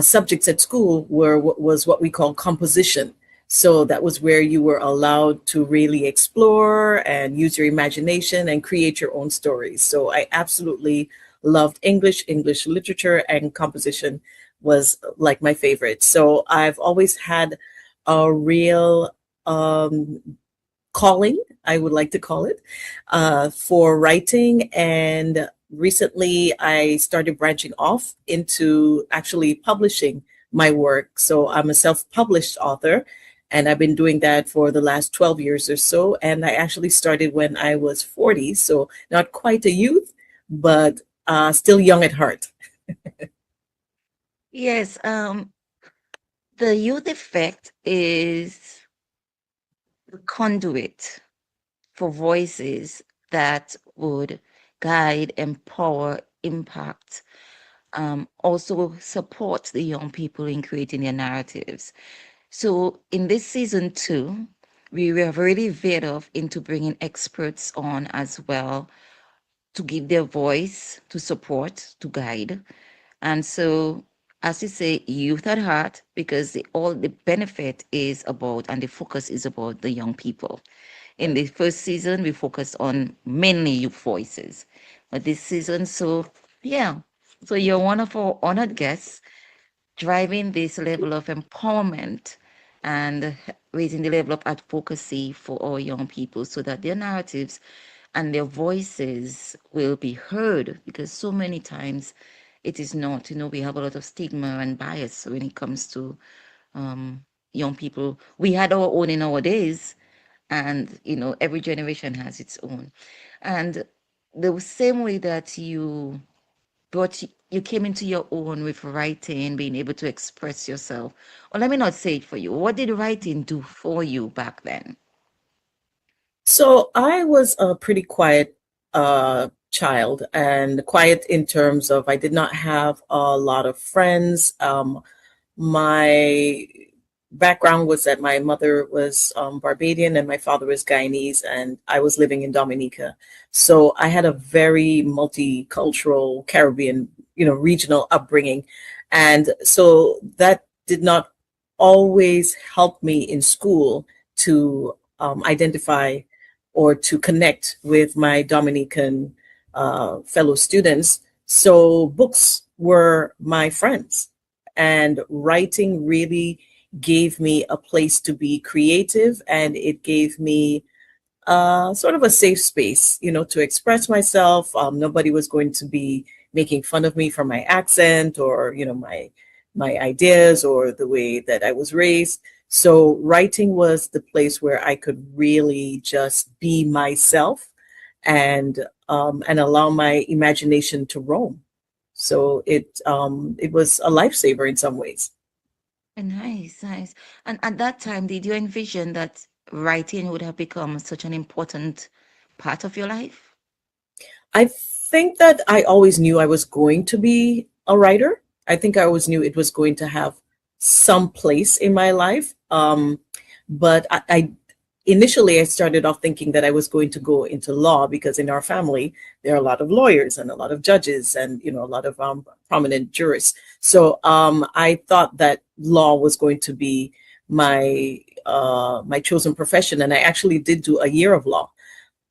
subjects at school was what we call composition. So that was where you were allowed to really explore and use your imagination and create your own stories. So I absolutely loved English, English literature, and composition was like my favorite. So I've always had a real calling, I would like to call it, for writing. And recently I started branching off into actually publishing my work. So I'm a self published author. And I've been doing that for the last 12 years or so. And I actually started when I was 40. So not quite a youth, but still young at heart. Yes, the youth effect is the conduit for voices that would guide, empower, impact, also support the young people in creating their narratives. So in this season two, we have really veered off into bringing experts on as well to give their voice, to support, to guide. And so, as you say, youth at heart, because all the benefit is about and the focus is about the young people. In the first season, we focused on mainly youth voices. But this season, so yeah. So you're one of our honored guests driving this level of empowerment and raising the level of advocacy for our young people so that their narratives and their voices will be heard, because so many times it is not. We have a lot of stigma and bias when it comes to um, young people. We had our own in our days, and every generation has its own. And the same way that you came into your own with writing, being able to express yourself. Or let me not say it for you. What did writing do for you back then? So I was a pretty quiet child, and quiet in terms of I did not have a lot of friends. My background was that my mother was Barbadian and my father was Guyanese, and I was living in Dominica. So I had a very multicultural Caribbean, regional upbringing. And so that did not always help me in school to identify or to connect with my Dominican fellow students. So books were my friends, and writing really gave me a place to be creative, and it gave me sort of a safe space, to express myself. Nobody was going to be making fun of me for my accent or, my ideas or the way that I was raised. So writing was the place where I could really just be myself and allow my imagination to roam. So it was a lifesaver in some ways. Nice, nice. And at that time, did you envision that writing would have become such an important part of your life? I think that I always knew I was going to be a writer. I think I always knew it was going to have some place in my life. But I initially I started off thinking that I was going to go into law, because in our family there are a lot of lawyers and a lot of judges and a lot of prominent jurists. So I thought that law was going to be my chosen profession, and I actually did do a year of law.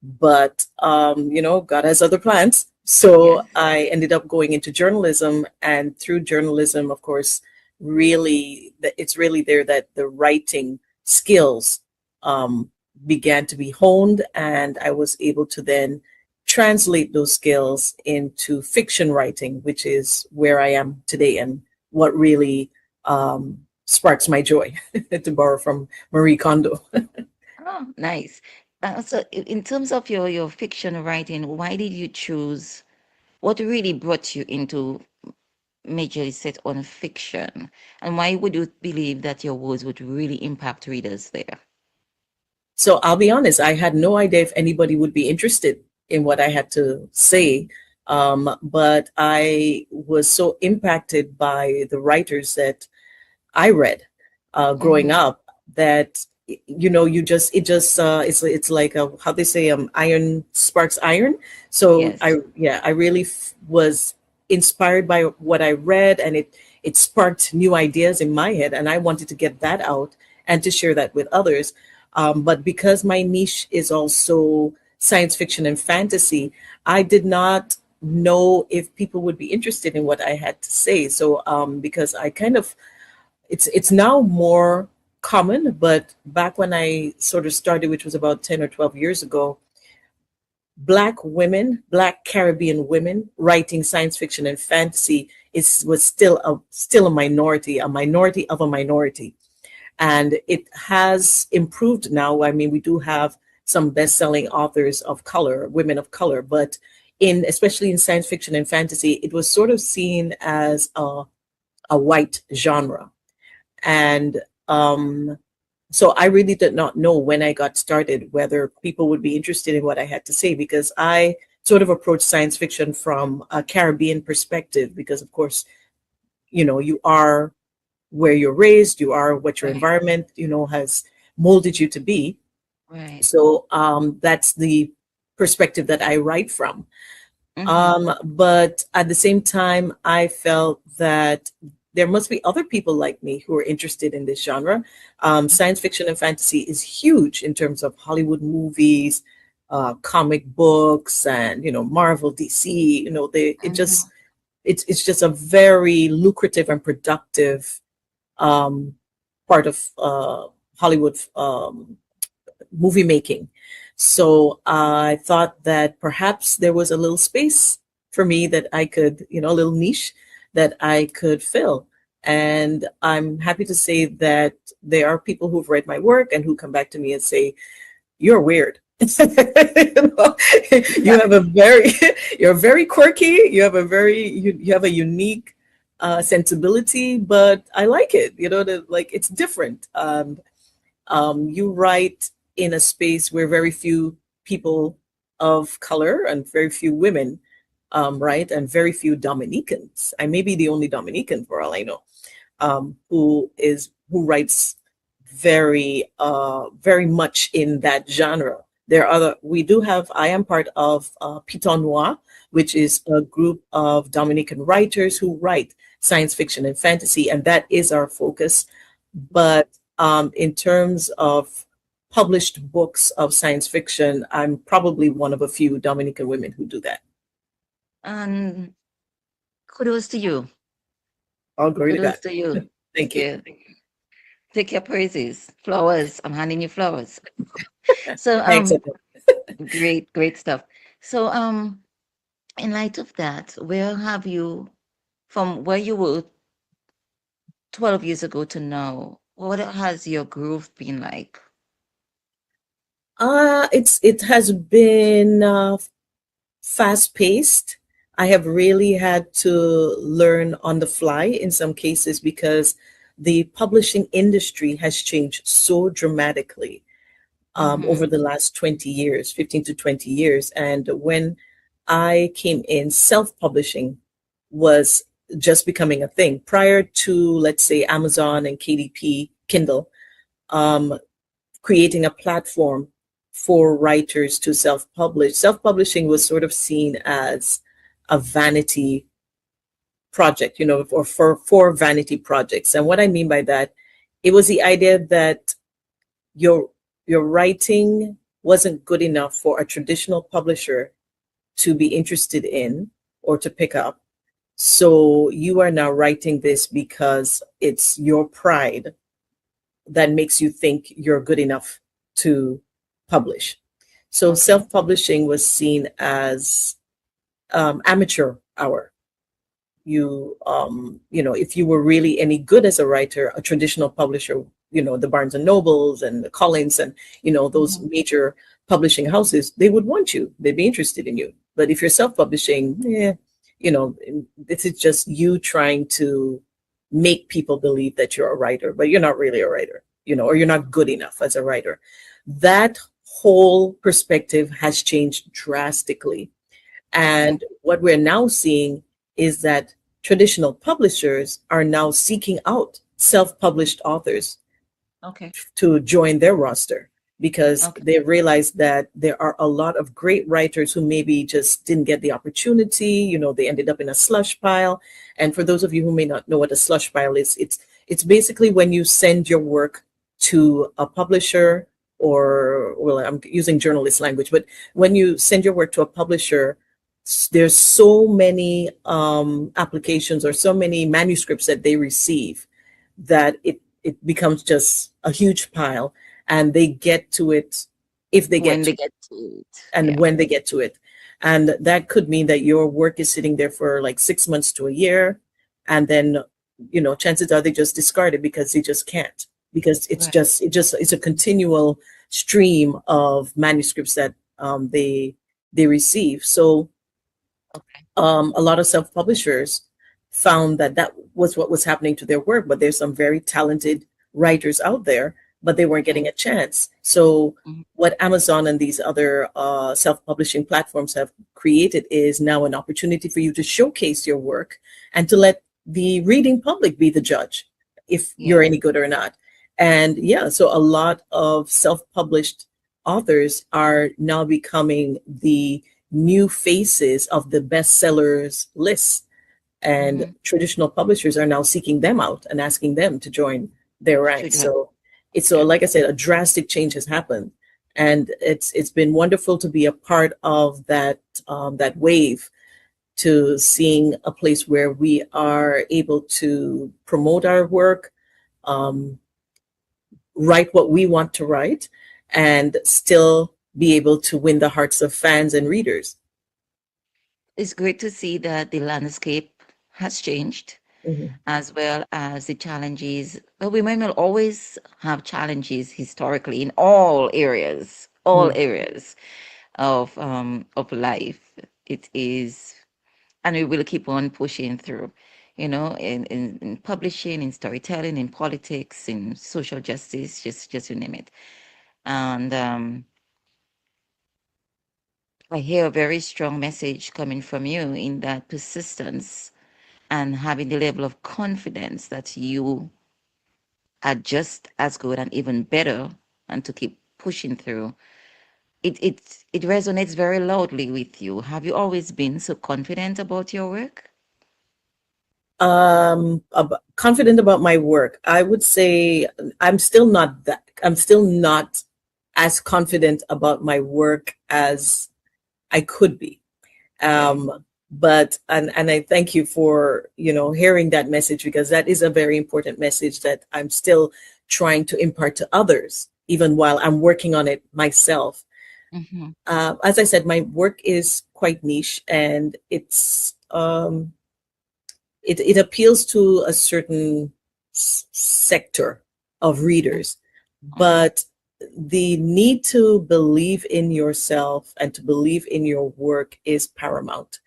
But God has other plans. So Yes. I ended up going into journalism, and through journalism, of course, really it's really there that the writing skills um, began to be honed, and I was able to then translate those skills into fiction writing, which is where I am today and what really sparks my joy, to borrow from Marie Kondo. Oh, nice. So in terms of your fiction writing, why did you choose, what really brought you into majorly set on fiction? And why would you believe that your words would really impact readers there? So I'll be honest, I had no idea if anybody would be interested in what I had to say. But I was so impacted by the writers that I read growing Mm-hmm. up that it's like how they say iron sparks iron. So Yes. I really was inspired by what I read, and it sparked new ideas in my head, and I wanted to get that out and to share that with others. But because my niche is also science fiction and fantasy, I did not know if people would be interested in what I had to say. So because I kind of, it's now more common, but back when I sort of started, which was about 10 or 12 years ago, Black women, Black Caribbean women writing science fiction and fantasy was still a minority of a minority, and it has improved now. I mean, we do have some best-selling authors of color, women of color, but especially in science fiction and fantasy, it was sort of seen as a white genre, and so I really did not know when I got started whether people would be interested in what I had to say, because I sort of approached science fiction from a Caribbean perspective, because of course, you are where you're raised, you are what your Right. environment, has molded you to be. Right. So that's the perspective that I write from. Mhm. But at the same time, I felt that there must be other people like me who are interested in this genre. Science fiction and fantasy is huge in terms of Hollywood movies, comic books, and Marvel, DC. Mhm. It's just a very lucrative and productive part of Hollywood movie making. So I thought that perhaps there was a little space for me that I could, a little niche that I could fill. And I'm happy to say that there are people who've read my work and who come back to me and say, "You're weird." You have a very, you're very quirky. You have a you have a unique sensibility, but I like it. Like it's different. You write in a space where very few people of color and very few women write, and very few Dominicans. I may be the only Dominican for all I know, who writes very much in that genre. I am part of Piton Noir, which is a group of Dominican writers who write science fiction and fantasy, and that is our focus. But in terms of published books of science fiction, I'm probably one of a few Dominican women who do that. And kudos to you. All glory to Kudos God. to you. Thank you. Yeah. Take your praises. Flowers. I'm handing you flowers. So Thanks. great stuff. So in light of that, where have you, from where you were 12 years ago to now, what has your growth been like? It has been fast paced. I have really had to learn on the fly in some cases, because the publishing industry has changed so dramatically over Mm-hmm. the last 20 years, 15 to 20 years. And when I came in, self-publishing was just becoming a thing. Prior to, let's say, Amazon and KDP, Kindle, um, creating a platform for writers to self-publish. Self-publishing was sort of seen as a vanity project, or for vanity projects. And what I mean by that, it was the idea that your your writing wasn't good enough for a traditional publisher to be interested in or to pick up. So you are now writing this because it's your pride that makes you think you're good enough to publish. So Okay. self-publishing was seen as amateur hour. If you were really any good as a writer, a traditional publisher, the Barnes and Nobles and the Collins and those Mm-hmm. major publishing houses, they would want you. They'd be interested in you. But if you're self-publishing, this is just you trying to make people believe that you're a writer, but you're not really a writer, or you're not good enough as a writer. That whole perspective has changed drastically. Okay. And what we're now seeing is that traditional publishers are now seeking out self-published authors Okay. to join their roster, because Okay. they realize that there are a lot of great writers who maybe just didn't get the opportunity. They ended up in a slush pile. And for those of you who may not know what a slush pile is, it's basically when you send your work to a publisher, or, well, I'm using journalist language, but when you send your work to a publisher, there's so many applications or so many manuscripts that they receive that it becomes just a huge pile, and they get to it if they get When to they get to it. and Yeah. when they get to it. And that could mean that your work is sitting there for like 6 months to a year. And then, chances are they just discard it because they just can't, because Right. it's a continual stream of manuscripts that they receive. So Okay. a lot of self-publishers found that that was what was happening to their work, but there's some very talented writers out there, but they weren't getting a chance. So Mhm. what Amazon and these other self-publishing platforms have created is now an opportunity for you to showcase your work and to let the reading public be the judge if you're Yeah. any good or not. And yeah, so a lot of self-published authors are now becoming the new faces of the bestsellers lists, and Mhm. traditional publishers are now seeking them out and asking them to join their ranks. Children. So Yeah. like I said, a drastic change has happened, and it's been wonderful to be a part of that wave, to seeing a place where we are able to promote our work, um, write what we want to write, and still be able to win the hearts of fans and readers. It's great to see that the landscape has changed, Mhm. as well as the challenges. Well, women will always have challenges historically in all Mm. areas of life. It is, and we will keep on pushing through, in publishing, in storytelling, in politics, in social justice, just you name it. And I hear a very strong message coming from you in that persistence and having the level of confidence that you are just as good and even better, and to keep pushing through. It resonates very loudly with you. Have you always been so confident about your work? Confident about my work, I would say I'm still not as confident about my work as I could be. Okay. But and I thank you for, hearing that message, because that is a very important message that I'm still trying to impart to others, even while I'm working on it myself. Mm-hmm. As I said, my work is quite niche, and it appeals to a certain sector of readers, Mm-hmm. but the need to believe in yourself and to believe in your work is paramount.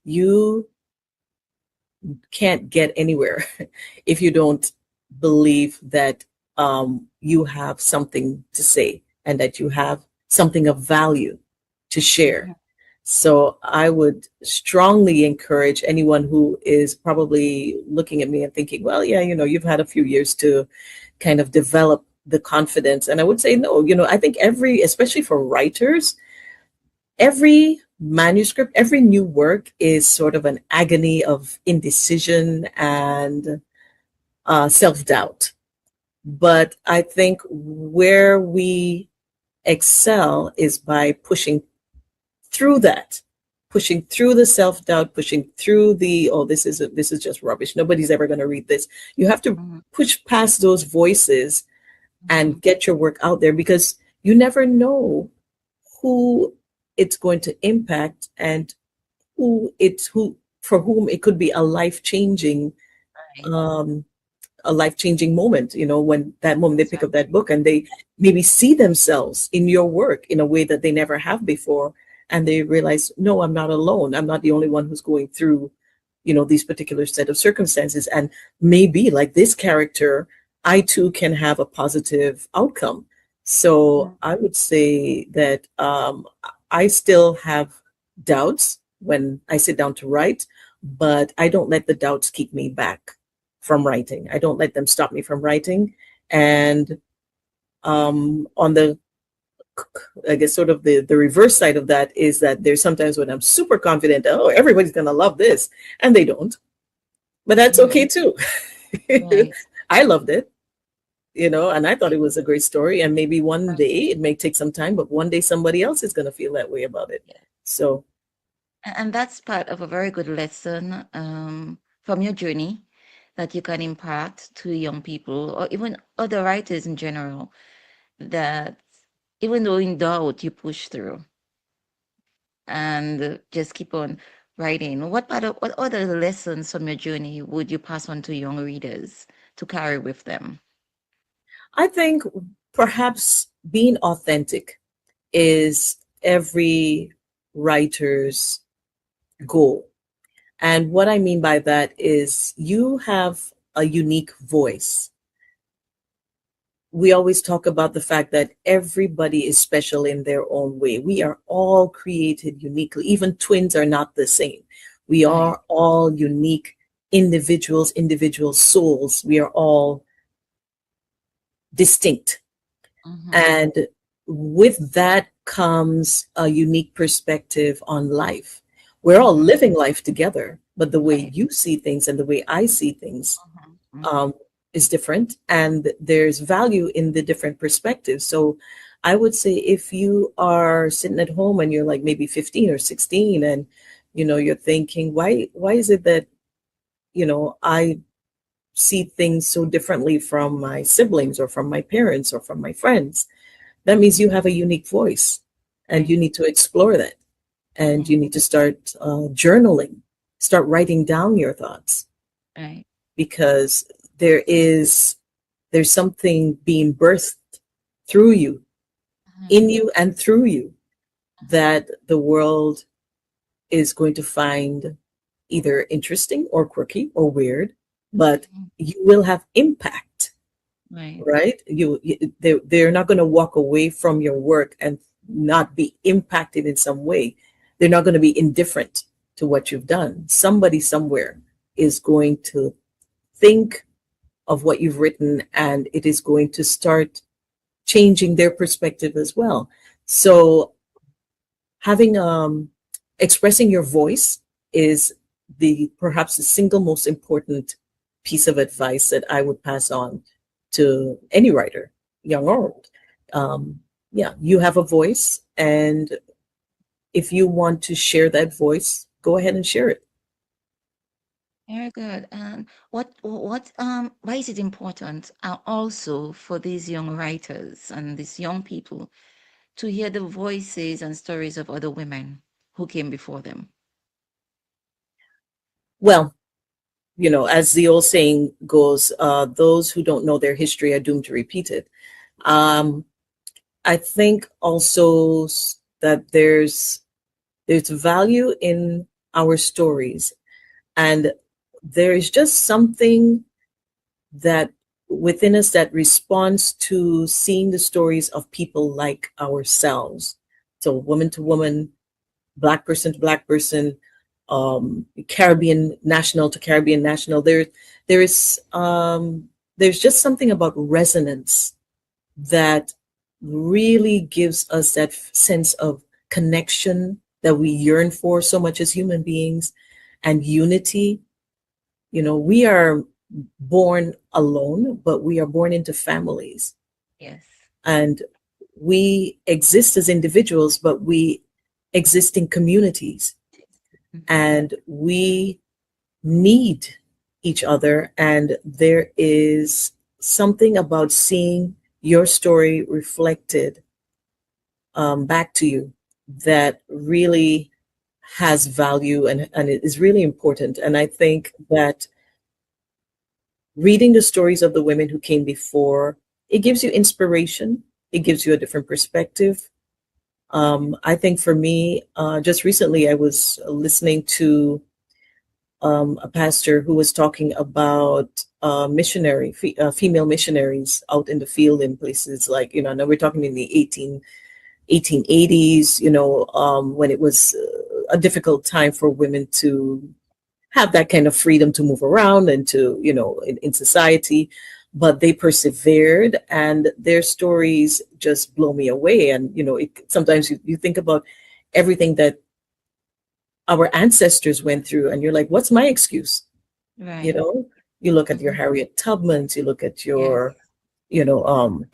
You can't get anywhere if you don't believe that you have something to say and that you have something of value to Mm-hmm. share. So I would strongly encourage anyone who is probably looking at me and thinking, well, yeah, you've had a few years to kind of develop the confidence. And I would say, no, I think especially for writers, every manuscript, every new work is sort of an agony of indecision and self-doubt. But I think where we excel is by through that, pushing through the self-doubt, pushing through the, oh, this is just rubbish. Nobody's ever going to read this. You have to Mm-hmm. push past those voices Mm-hmm. and get your work out there, because you never know who it's going to impact, and who for whom it could be Right. um, a life-changing moment, when that moment they That's pick right. up that book and they maybe see themselves in your work in a way that they never have before, and they realize, no, I'm not alone. I'm not the only one who's going through, these particular set of circumstances, and maybe like this character, I too can have a positive outcome. So I would say that I still have doubts when I sit down to write, but I don't let the doubts keep me back from writing. I don't let them stop me from writing. And on the, I guess, sort of the reverse side of that is that there's sometimes when I'm super confident, oh, everybody's going to love this, and they don't. But that's Mm-hmm. okay too. Right. I loved it. and I thought it was a great story. And maybe one day, it may take some time, but one day somebody else is going to feel that way about it. Yeah. So, And that's part of a very good lesson from your journey that you can impart to young people or even other writers in general, that even though in doubt, you push through and just keep on writing. What other lessons from your journey would you pass on to young readers to carry with them? I think perhaps being authentic is every writer's goal. And what I mean by that is you have a unique voice. We always talk about the fact that everybody is special in their own way. We are all created uniquely. Even twins are not the same. We Right. are all unique individuals, individual souls. We are all distinct. Mhm. And with that comes a unique perspective on life. We're all Mhm. living life together, but the way Right. you see things and the way I see things Mhm. Mhm. um, is different, and there's value in the different perspectives. So I would say if you are sitting at home and you're like maybe 15 or 16, and you're thinking, why is it that I see things so differently from my siblings or from my parents or from my friends? That means you have a unique voice, and Right. you need to explore that, and Mhm. you need to start journaling, start writing down your thoughts, Right. because there's something being birthed through you, Mhm. in you and through you, Mhm. that the world is going to find either interesting or quirky or weird, but Mhm. you will have impact, Right. right? They're not going to walk away from your work and not be impacted in some way. They're not going to be indifferent to what you've done. Somebody somewhere is going to think of what you've written, and it is going to start changing their perspective as well. So having expressing your voice is the perhaps the single most important piece of advice that I would pass on to any writer, young or old. Um, yeah, you have a voice, and if you want to share that voice, go ahead and share it. Very good. And why is it important also for these young writers and these young people to hear the voices and stories of other women who came before them? Well, as the old saying goes, those who don't know their history are doomed to repeat it. Um, I think also that there's value in our stories, and there is just something that within us that responds to seeing the stories of people like ourselves. So woman to woman, black person to black person, Caribbean national to Caribbean national. There is there's just something about resonance that really gives us that sense of connection that we yearn for so much as human beings, and unity. We are born alone, but we are born into families, Yes. and we exist as individuals, but we exist in communities, Mhm. and we need each other. And there is something about seeing your story reflected back to you that really has value, and it is really important. And I think that reading the stories of the women who came before, it gives you inspiration, it gives you a different perspective. I think for me, just recently I was listening to a pastor who was talking about female missionaries out in the field in places like, now we're talking in the 1880s, when it was a difficult time for women to have that kind of freedom to move around and to, in society. But they persevered, and their stories just blow me away. And, sometimes you think about everything that our ancestors went through, and you're like, what's my excuse? You Right. know, you look at your Mhm. Harriet Tubmans, you look at Yes. your you know,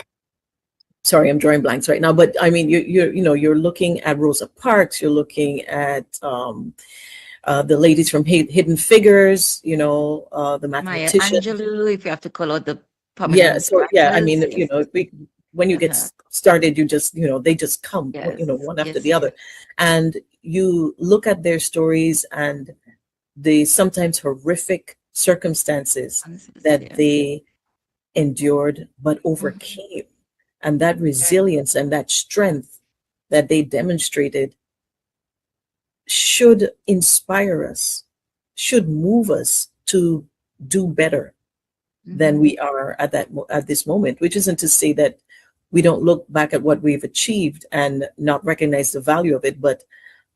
sorry, I'm drawing blanks right now, but I mean, you're looking at Rosa Parks, you're looking at the ladies from Hidden Figures, the Maya mathematician. Angelou, if you have to call out the Yeah, prominent so yeah, I actors, mean, yes. when you get Uh-huh. started, you just, they just come, Yes, one after yes, the yes. other, and you look at their stories and the sometimes horrific circumstances that Yeah. they endured but Mhm. overcame, and that Right. resilience and that strength that they demonstrated should inspire us, should move us to do better than Mhm. we are at this moment. Which isn't to say that we don't look back at what we've achieved and not recognize the value of it, but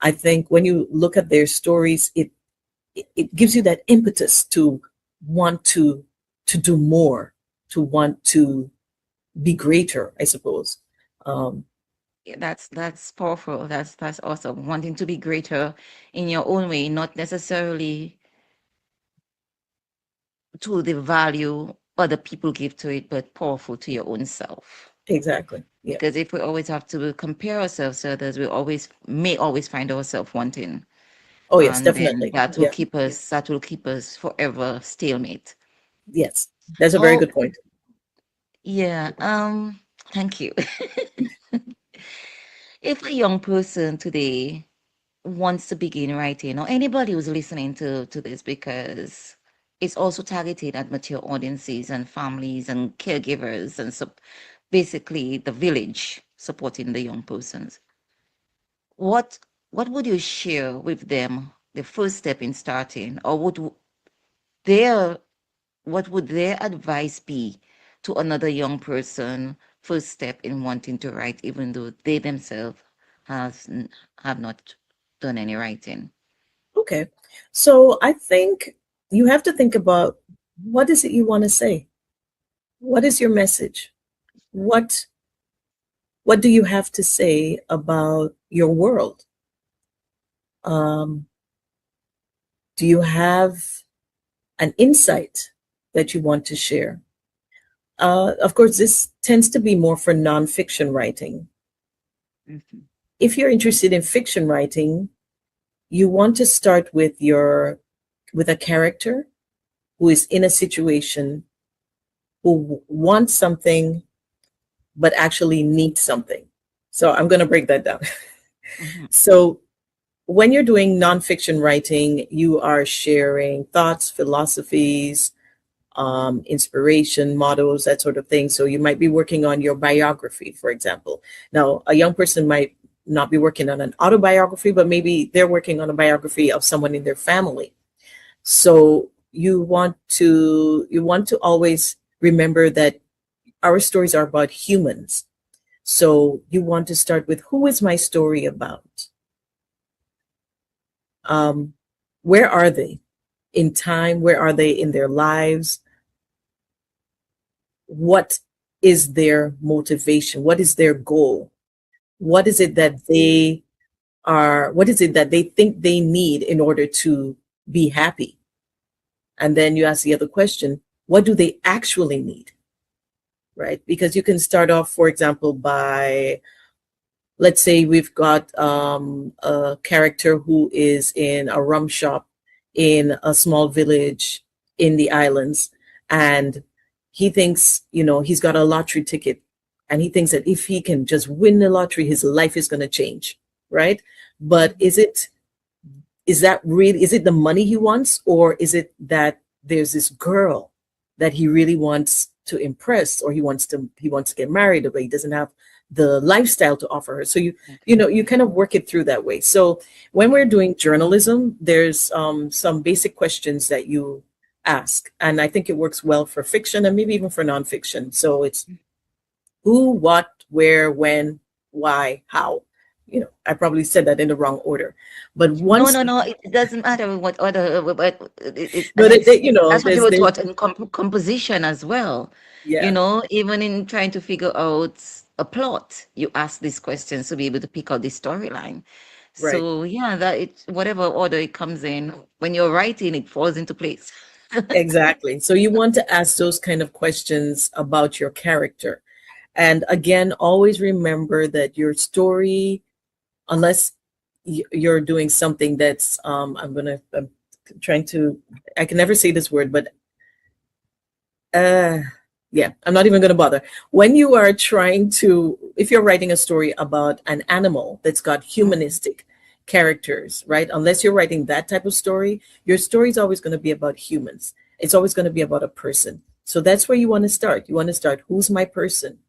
I think when you look at their stories, it gives you that impetus to want to do more, to want to be greater, I suppose. Um, Yeah, that's powerful. That's awesome. Wanting to be greater in your own way, not necessarily to the value other people give to it, but powerful to your own self. exactly. Yeah. Because if we always have to compare ourselves to others, we may always find ourselves wanting, Oh yes, and then definitely. Yeah. that will keep us forever stalemate. Yes. That's a very Oh, good point. yeah. Thank you. If a young person today wants to begin writing, or anybody who's listening to this, because it's also targeted at mature audiences and families and caregivers and so basically the village supporting the young persons. What what would you share with them the first step in starting, or their what would their advice be to another young person first step in wanting to write, even though they themselves has have not done any writing? Okay. So I think you have to think about, what is it you want to say? What is your message? What what do you have to say about your world? Um, do you have an insight that you want to share? Of course, this tends to be more for nonfiction writing. Mhm. If you're interested in fiction writing, you want to start with a character who is in a situation, who wants something but actually needs something. So I'm going to break that down. Mhm. So when you're doing nonfiction writing, you are sharing thoughts, philosophies, inspiration, mottos, that sort of thing. So you might be working on your biography, for example. Now, a young person might not be working on an autobiography, but maybe they're working on a biography of someone in their family. So you want to always remember that our stories are about humans. So you want to start with, who is my story about? Um, where are they in time? Where are they in their lives? What is their motivation? What is their goal? What is it that what is it that they think they need in order to be happy? And then you ask the other question, what do they actually need? Right? Because you can start off, for example, by, let's say we've got a character who is in a rum shop in a small village in the islands, and he thinks, he's got a lottery ticket, and he thinks that if he can just win the lottery, his life is going to change, right? But is it the money he wants, or is it that there's this girl that he really wants to impress, or he wants to get married, but he doesn't have the lifestyle to offer her? So you kind of work it through that way. So when we're doing journalism, there's some basic questions that you ask, and I think it works well for fiction and maybe even for nonfiction. So it's who, what, where, when, why, how. I probably said that in the wrong order, but No, once no, no. It doesn't matter what other, but but that's what you there's were there's taught in composition as well. yeah, Even in trying to figure out a plot, you ask these questions to be able to pick out the storyline. right. So yeah, that it whatever order it comes in, when you're writing, it falls into place. Exactly. So you want to ask those kind of questions about your character. And again, always remember that your story, unless you're doing something that's, I'm trying to, I can never say this word, but uh, yeah, I'm not even going to bother. When you are trying to, if you're writing a story about an animal that's got humanistic characters, right? Unless you're writing that type of story, your story is always going to be about humans. It's always going to be about a person. So that's where you want to start. You want to start, who's my person?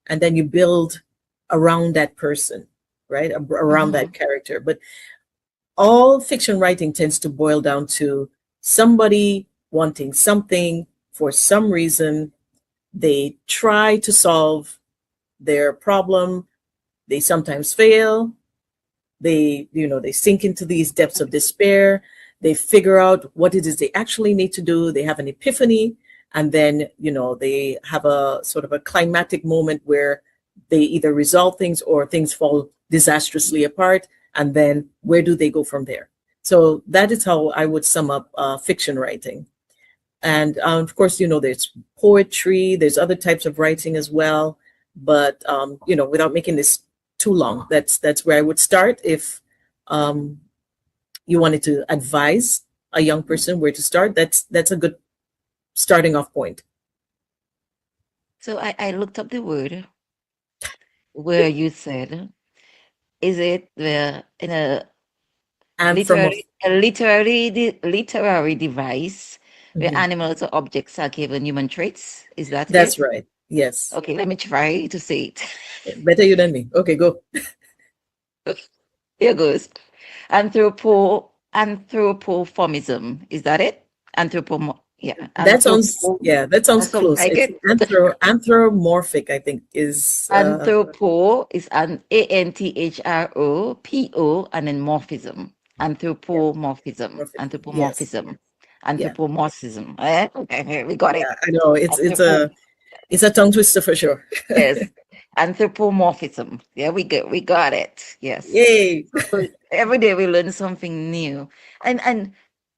And then you build around that person, right? Around Mhm. that character. But all fiction writing tends to boil down to somebody wanting something for some reason. They try to solve their problem. They sometimes fail. They sink into these depths of despair. They figure out what it is they actually need to do. They have an epiphany, and then they have a sort of a climatic moment where they either resolve things or things fall disastrously apart. And then where do they go from there? So that is how I would sum up fiction writing. And of course, there's poetry, there's other types of writing as well. But without making this too long, that's where I would start if um, you wanted to advise a young person where to start. That's a good starting off point. So I looked up the word where you said, is it the in Anthropomorph. a literary device where Mhm. animals or objects are given human traits? Is that That's it? right. Yes. Okay, let me try to say it. Better you than me. Okay, go. Here goes. Anthropomorphism. Is that it? Yeah. That sounds That sounds close. like It's it. anthropomorphic, I think, is Anthropo is an Anthropo and then morphism. yeah, Anthropomorphism. morphism. Yes. Anthropomorphism. Yeah. Anthropomorphism. Okay, we got it. Yeah, I know. It's Anthropo a tongue twister for sure. yes. Anthropomorphism. Yeah, we got it. Yes. Yay. So every day we learn something new. And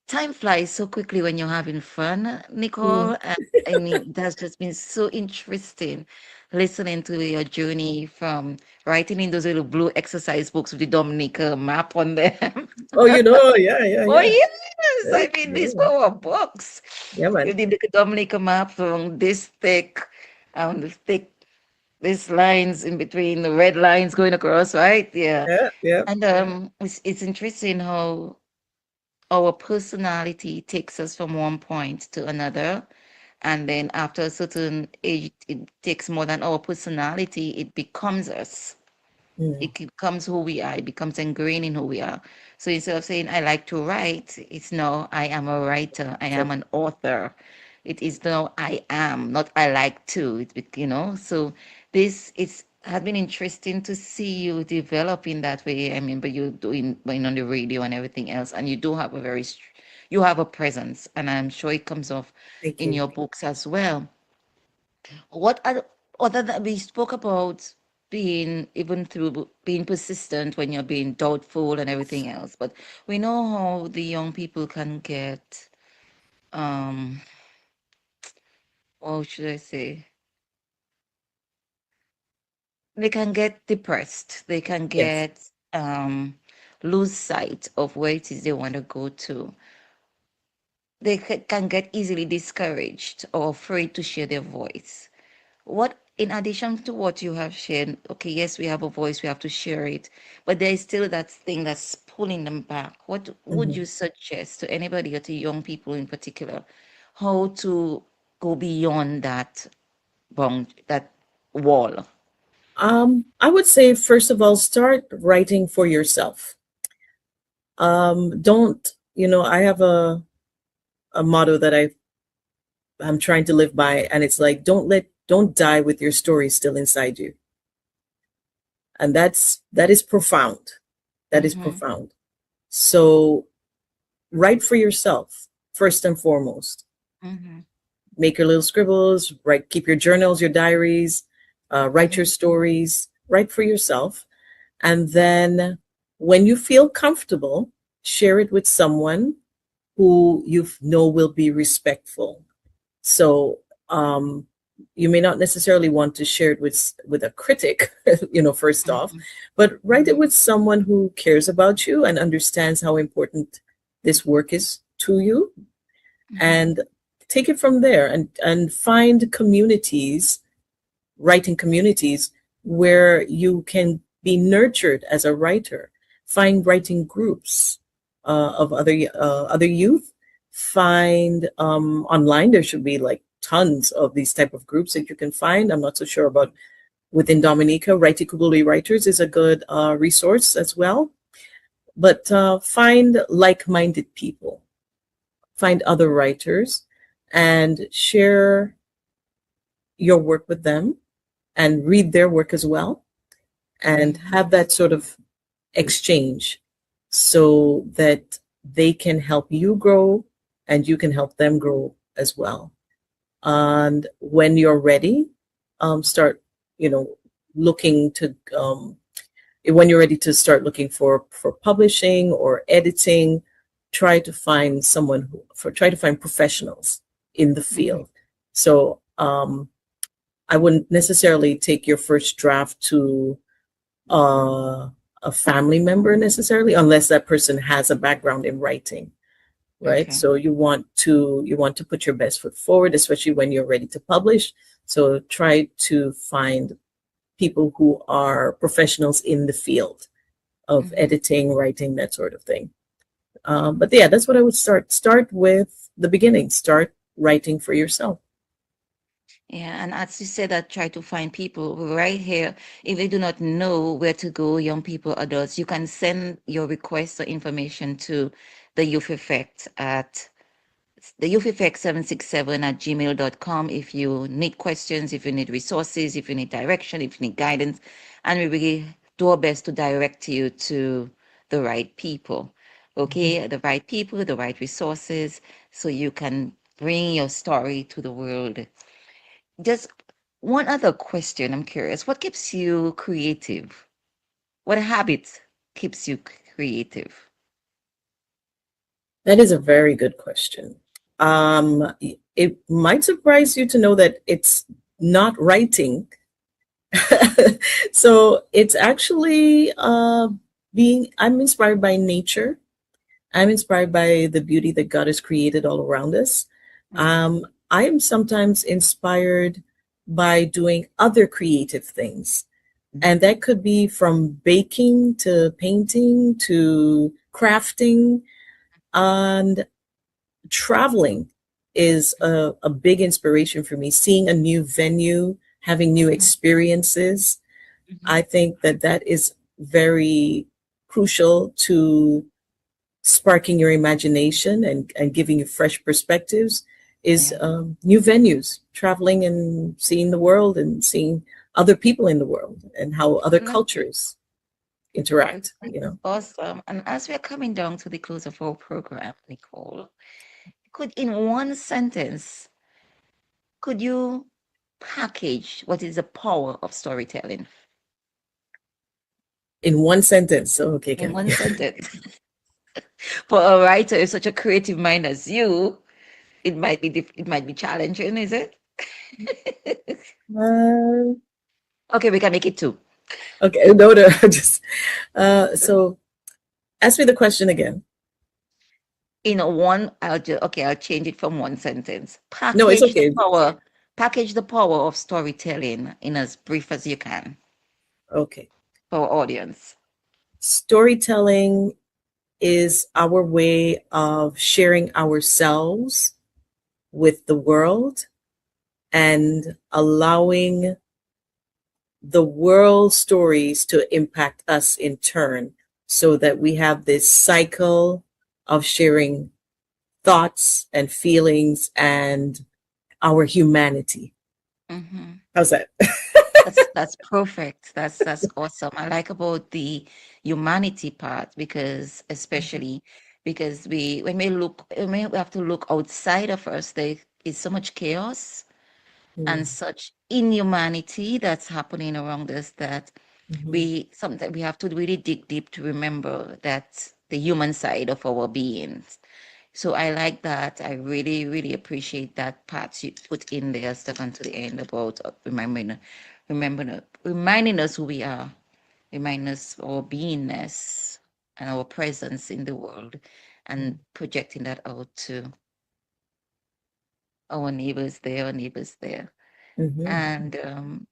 time flies so quickly when you're having fun, Mm. Nicole. And I mean, that's just been so interesting listening to your journey from writing in those little blue exercise books with the Dominica map on them. Oh, yeah, yeah, Oh, yeah. yes. Yeah, I mean, these yeah, were books. yeah, man. With the Dominica map from this thick, the thick, these lines in between, the red lines going across, right? Yeah. Yeah, yeah. And it's interesting how our personality takes us from one point to another. And then after a certain age, it takes more than our personality, it becomes us. Mm. It becomes who we are, it becomes ingrained in who we are. So instead of saying, I like to write, it's now, I am a writer, I So, am an author. It is now, I am, not I like to, So this has been interesting to see you develop in that way. I mean, but you're going on the radio and everything else, and you do have you have a presence, and I'm sure it comes off thank in you. your books as well. What other than we spoke about being even through being persistent when you're being doubtful and everything else, but we know how the young people can get um what should I say? They can get depressed. They can Yes. get lose sight of where it is they want to go to. They can get easily discouraged or afraid to share their voice. What, in addition to what you have shared, okay, yes, we have a voice, we have to share it, but there is still that thing that's pulling them back. What would Mhm. you suggest to anybody or to young people in particular, how to go beyond that wall? I would say, first of all, start writing for yourself. Don't, I have a motto that I'm trying to live by, and it's like, don't die with your story still inside you. And that is profound. That is Mm-hmm, profound. So write for yourself, first and foremost. mm-hmm, Make your little scribbles, write, keep your journals, your diaries, write your mm-hmm, stories, write for yourself. And then when you feel comfortable, share it with someone who you know will be respectful. So you may not necessarily want to share it with a critic, first off, Mhm. but write it with someone who cares about you and understands how important this work is to you, Mhm. and take it from there, and find communities, writing communities, where you can be nurtured as a writer. Find writing groups of other youth. Find online, there should be like tons of these type of groups that you can find. I'm not so sure about within Dominica. Writing Writers is a good resource as well. But find like-minded people, find other writers, and share your work with them, and read their work as well, and Mhm. have that sort of exchange, so that they can help you grow and you can help them grow as well. And when you're ready, start, you know, looking to when you're ready to start looking for publishing or editing, try to find professionals in the Mhm. field. So I wouldn't necessarily take your first draft to uh, a family member necessarily, unless that person has a background in writing, right? Okay. So you want to put your best foot forward, especially when you're ready to publish. So try to find people who are professionals in the field of Mhm. editing, writing, that sort of thing. But yeah, that's what I would start with the beginning. Start writing for yourself. Yeah, and as you said, that try to find people right here. If they do not know where to go, young people, adults, you can send your request or information to the Youth Effect at the Youth Effect 767 at gmail.com if you need questions, if you need resources, if you need direction, if you need guidance. And we really do our best to direct you to the right people. Mhm. Okay, the right people, the right resources, so you can bring your story to the world. Just one other question. I'm curious. What keeps you creative? What habit keeps you creative? That is a very good question. It might surprise you to know that it's not writing. So it's actually I'm inspired by nature. I'm inspired by the beauty that God has created all around us. Mhm. I am sometimes inspired by doing other creative things. And that could be from baking to painting to crafting. And traveling is a big inspiration for me. Seeing a new venue, having new Mhm. experiences. Mhm. I think that that is very crucial to sparking your imagination and giving you fresh perspectives, is Yeah. new venues, traveling and seeing the world and seeing other people in the world and how other Lovely. cultures interact, That's awesome. And as we're coming down to the close of our program, Nicole, could in one sentence, could you package what is the power of storytelling in one sentence. So, okay, in Kathy. one sentence? For a writer with such a creative mind as you, it might be challenging, is it? Uh, Okay, we can make it two. okay, no, no, just so ask me the question again. In one, I'll change it from one sentence. No, it's okay. Package the power of storytelling in as brief as you can Okay. for our audience. Storytelling is our way of sharing ourselves with the world and allowing the world stories to impact us in turn, so that we have this cycle of sharing thoughts and feelings and our humanity. Mhm. How's that? That's perfect. That's awesome. I like about the humanity part because especially because we have to look outside of us, there is so much chaos and Mm, such inhumanity that's happening around us that mhm, we sometimes we have to really dig deep to remember that the human side of our beings. So I like that. I really, really appreciate that part you put in there, Stefan, to the end about reminding us who we are, reminding us our beingness and our presence in the world, and projecting that out to our neighbors there, our neighbors there. Hmm. And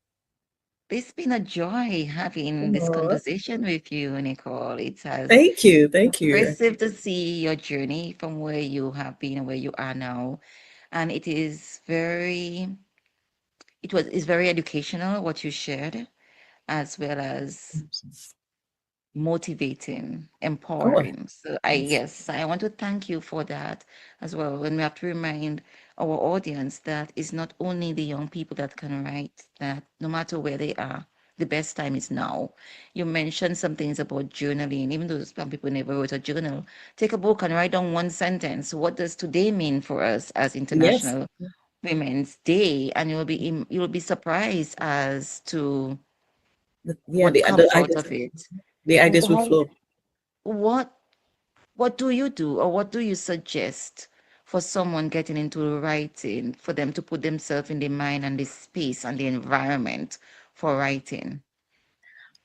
it's been a joy having this Oh, conversation with you, Nicole. It has thank you. Thank you. impressive to see your journey from where you have been and where you are now. And it's very educational what you shared, as well as motivating, Oh, empowering. So yes. I want to thank you for that as well. And we have to remind our audience that it's not only the young people that can write, that no matter where they are, the best time is now. You mentioned some things about journaling, even though some people never wrote a journal. Take a book and write down one sentence. What does today mean for us as Yes. International Women's Day? And you'll be surprised as to Yeah, what the comes out ideas, of it. the ideas will How flow. what what do you do, or what do you suggest for someone getting into writing, for them to put themselves in the mind and the space and the environment for writing?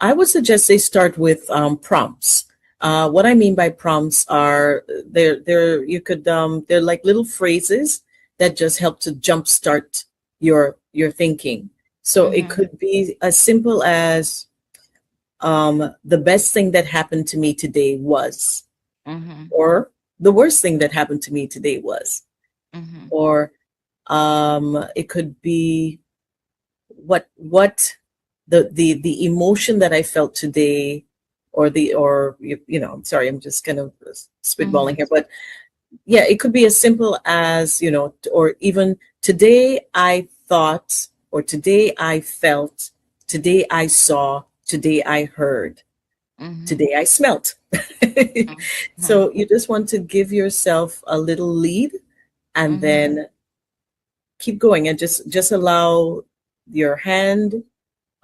I would suggest they start with prompts. What I mean by prompts are they're like little phrases that just help to jumpstart your thinking. So it Mm-hmm. could be as simple as the best thing that happened to me today was, Mm-hmm. or the worst thing that happened to me today was, Mm-hmm. or it could be what the emotion that I felt today, or I'm sorry, I'm just kind of spitballing Mm-hmm. here, but yeah, it could be as simple as, or even today I thought, or today I felt, today I saw, today I heard, Mm-hmm. today I smelt. Mm-hmm. So you just want to give yourself a little lead, and Mm-hmm. then keep going, and just allow your hand.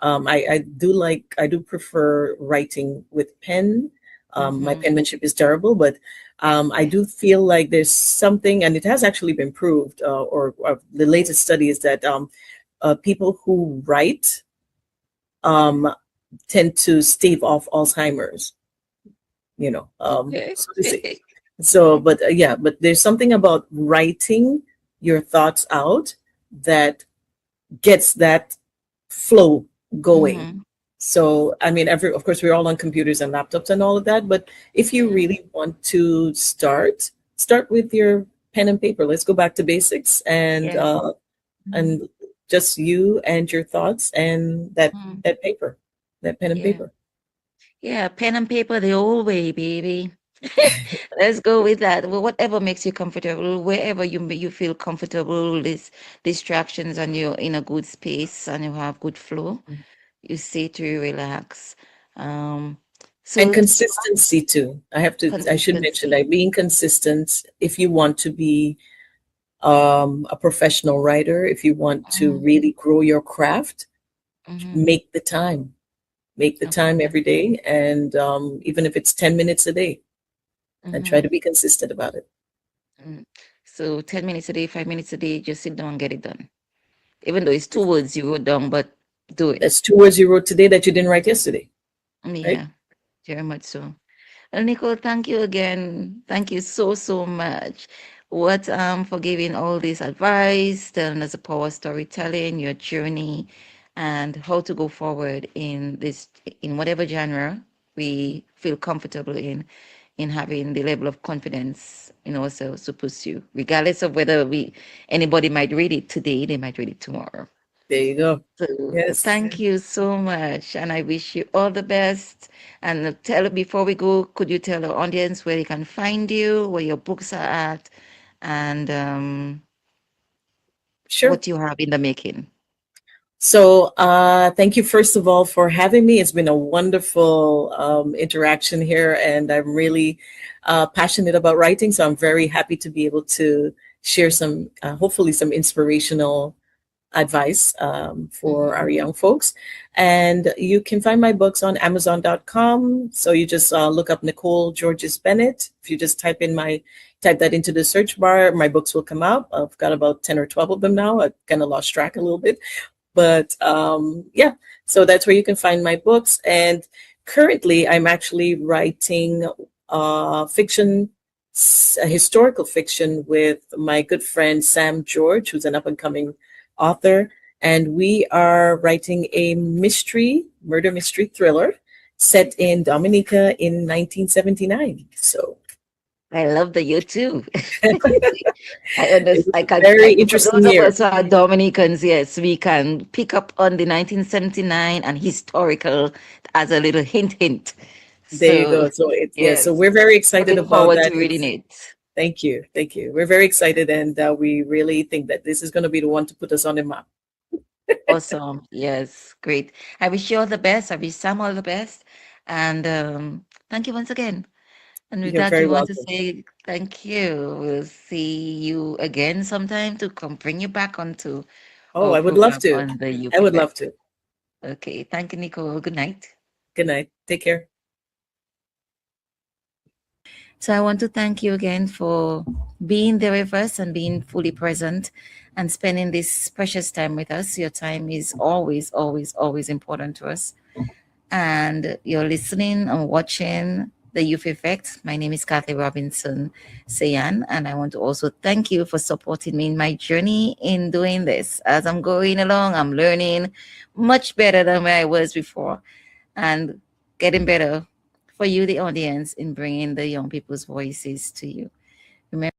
I do prefer writing with pen. My Mm-hmm. penmanship is terrible, but I do feel like there's something, and it has actually been proved, or the latest study is that people who write um, tend to stave off Alzheimer's. Okay. So they say. So, but yeah, but there's something about writing your thoughts out that gets that flow going. Mm-hmm. So, I mean, of course, we're all on computers and laptops and all of that. But if you Yeah. really want to start with your pen and paper. Let's go back to basics, Yeah. and just you and your thoughts and that Mm. that paper, that pen and Yeah. paper. Yeah. Pen and paper the old way, baby. Let's go with that. Well, whatever makes you comfortable, wherever you feel comfortable, these distractions, and you're in a good space and you have good flow, you stay to relax. Um, And so consistency too. I should mention consistency. that being consistent, if you want to be a professional writer, if you want to Mm-hmm. really grow your craft, Mm-hmm. make the time. Make the time Okay. every day, and even if it's 10 minutes a day, and try Mm-hmm. to be consistent about it. Mm. So 10 minutes a day, 5 minutes a day, just sit down and get it done. Even though it's 2 words you wrote down, but do it. That's 2 words you wrote today that you didn't write yesterday, right? Yeah, very much so. Well, Nicole, thank you again. Thank you so, so much. What for giving all this advice, telling us the power of storytelling, your journey, and how to go forward in whatever genre we feel comfortable in having the level of confidence in ourselves to pursue, regardless of whether anybody might read it today, they might read it tomorrow. There you go. So Yes. thank you so much, and I wish you all the best. And before we go, could you tell our audience where they can find you, where your books are at, and Sure. what you have in the making? So, thank you, first of all, for having me. It's been a wonderful interaction here, and I'm really passionate about writing. So, I'm very happy to be able to share hopefully, some inspirational advice for our young folks. And you can find my books on Amazon.com. So you just look up Nicole Georges Bennett. If you just type that into the search bar, my books will come out. I've got about 10 or 12 of them now. I kind of lost track a little bit. But yeah, so that's where you can find my books. And currently, I'm actually writing fiction, historical fiction with my good friend Sam George, who's an up-and-coming author. And we are writing a murder mystery thriller set in Dominica in 1979. So I love the you too. I understand. I can. very For interesting those of year. us who are Dominicans, yes, we can pick up on the 1979 and historical as a little hint. There you go. So So so yes, we're very excited looking about forward that. to reading it. Thank you. We're very excited, and we really think that this is going to be the one to put us on the map. Awesome. Yes, great. I wish you all the best. I wish Sam all the best. And thank you once again. And with You're that, very we want to welcome. say thank you. We'll see you again sometime to come bring you back onto Oh, our I would love program to. on the Youth I would love Effect. to. Okay. Thank you, Nicole. Good night. Good night. Take care. So I want to thank you again for being there with us and being fully present and spending this precious time with us. Your time is always, always, always important to us. And you're listening and watching the Youth Effect. My name is Kathy Robinson Sayan, and I want to also thank you for supporting me in my journey in doing this. As I'm going along, I'm learning much better than where I was before and getting better for you, the audience, in bringing the young people's voices to you. Remember,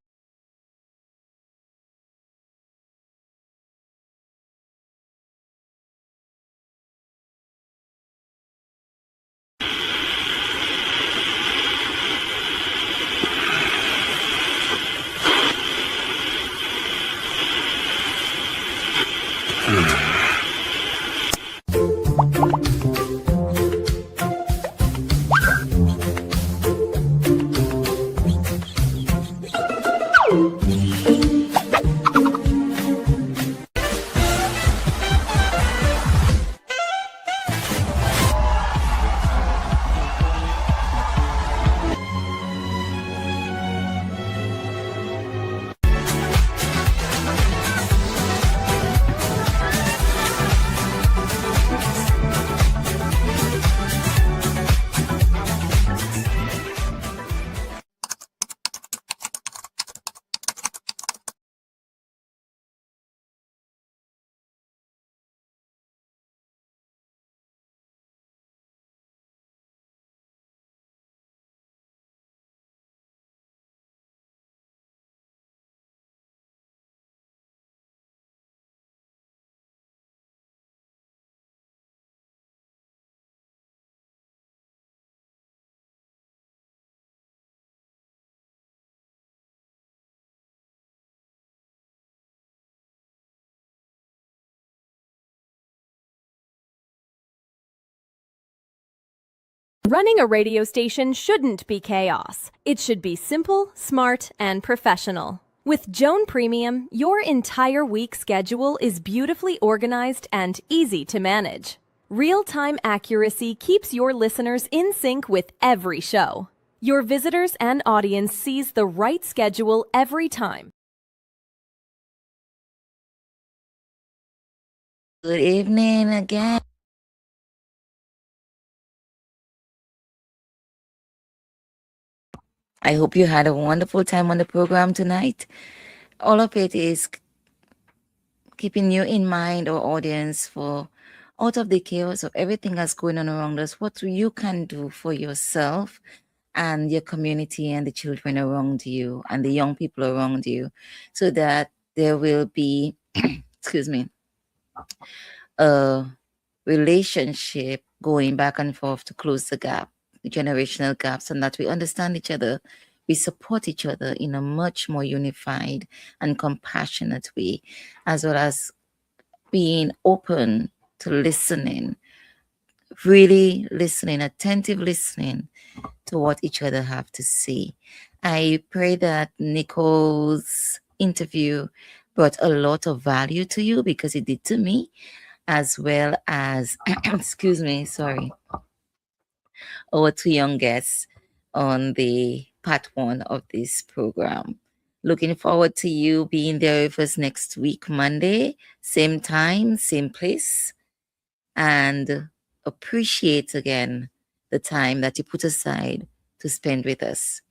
Running a radio station shouldn't be chaos. It should be simple, smart, and professional. With Joan Premium, your entire week schedule is beautifully organized and easy to manage. Real-time accuracy keeps your listeners in sync with every show. Your visitors and audience sees the right schedule every time. good evening again. I hope you had a wonderful time on the program tonight. All of it is keeping you in mind, our audience, for out of the chaos of everything that's going on around us, what you can do for yourself and your community and the children around you and the young people around you, so that there will be, excuse me, a relationship going back and forth to close the gap, the generational gaps, and that we understand each other, we support each other in a much more unified and compassionate way, as well as being open to listening, really listening, attentive listening to what each other have to say. I pray that Nicole's interview brought a lot of value to you, because it did to me, as well as, excuse me, sorry, our two young guests on the part one of this program. Looking forward to you being there with us next week, Monday, same time, same place, and appreciate again the time that you put aside to spend with us.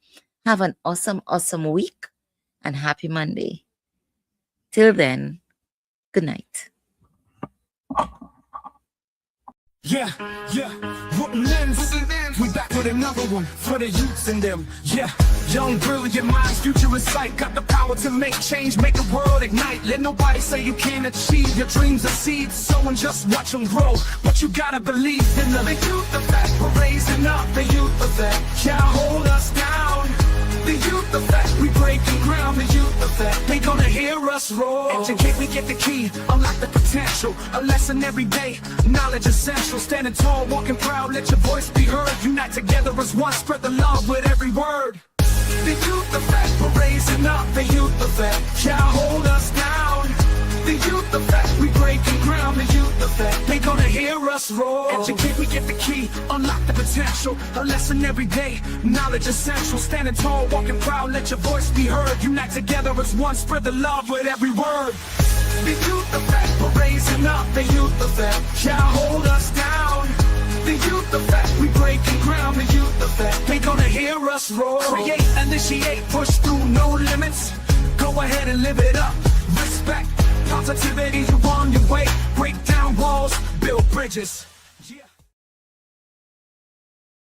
Have an awesome, awesome week and happy Monday. Till then, good night. Yeah, wouldn't end, we back with another one for the youths in them. Yeah, young, brilliant minds, future in sight, got the power to make change, make the world ignite. Let nobody say you can't achieve your dreams are seeds, sow and just watch them grow. But you gotta believe in the youth effect. We're raising up the youth effect. Can't hold us down. The youth effect, we breaking ground. The youth effect, they gonna hear us roar. Educate, we get the key, unlock the potential. A lesson every day, knowledge essential. Standing tall, walking proud, let your voice be heard. Unite together as one, spread the love with every word. The youth effect, we're raising up. The youth effect, can't hold us down. The youth effect, we breaking ground. The youth effect, they gonna hear us roar. Educate, we get the key, unlock the potential. A lesson every day, knowledge essential. Standing tall, walking proud, let your voice be heard. Unite together as one, spread the love with every word. The youth effect, we're raising up. The youth effect, can't hold us down. The youth effect, we breaking ground. The youth effect, they gonna hear us roar. Create, initiate, push through, no limits. Go ahead and live it up. Respect, positivity, you on your way. Break down walls, build bridges.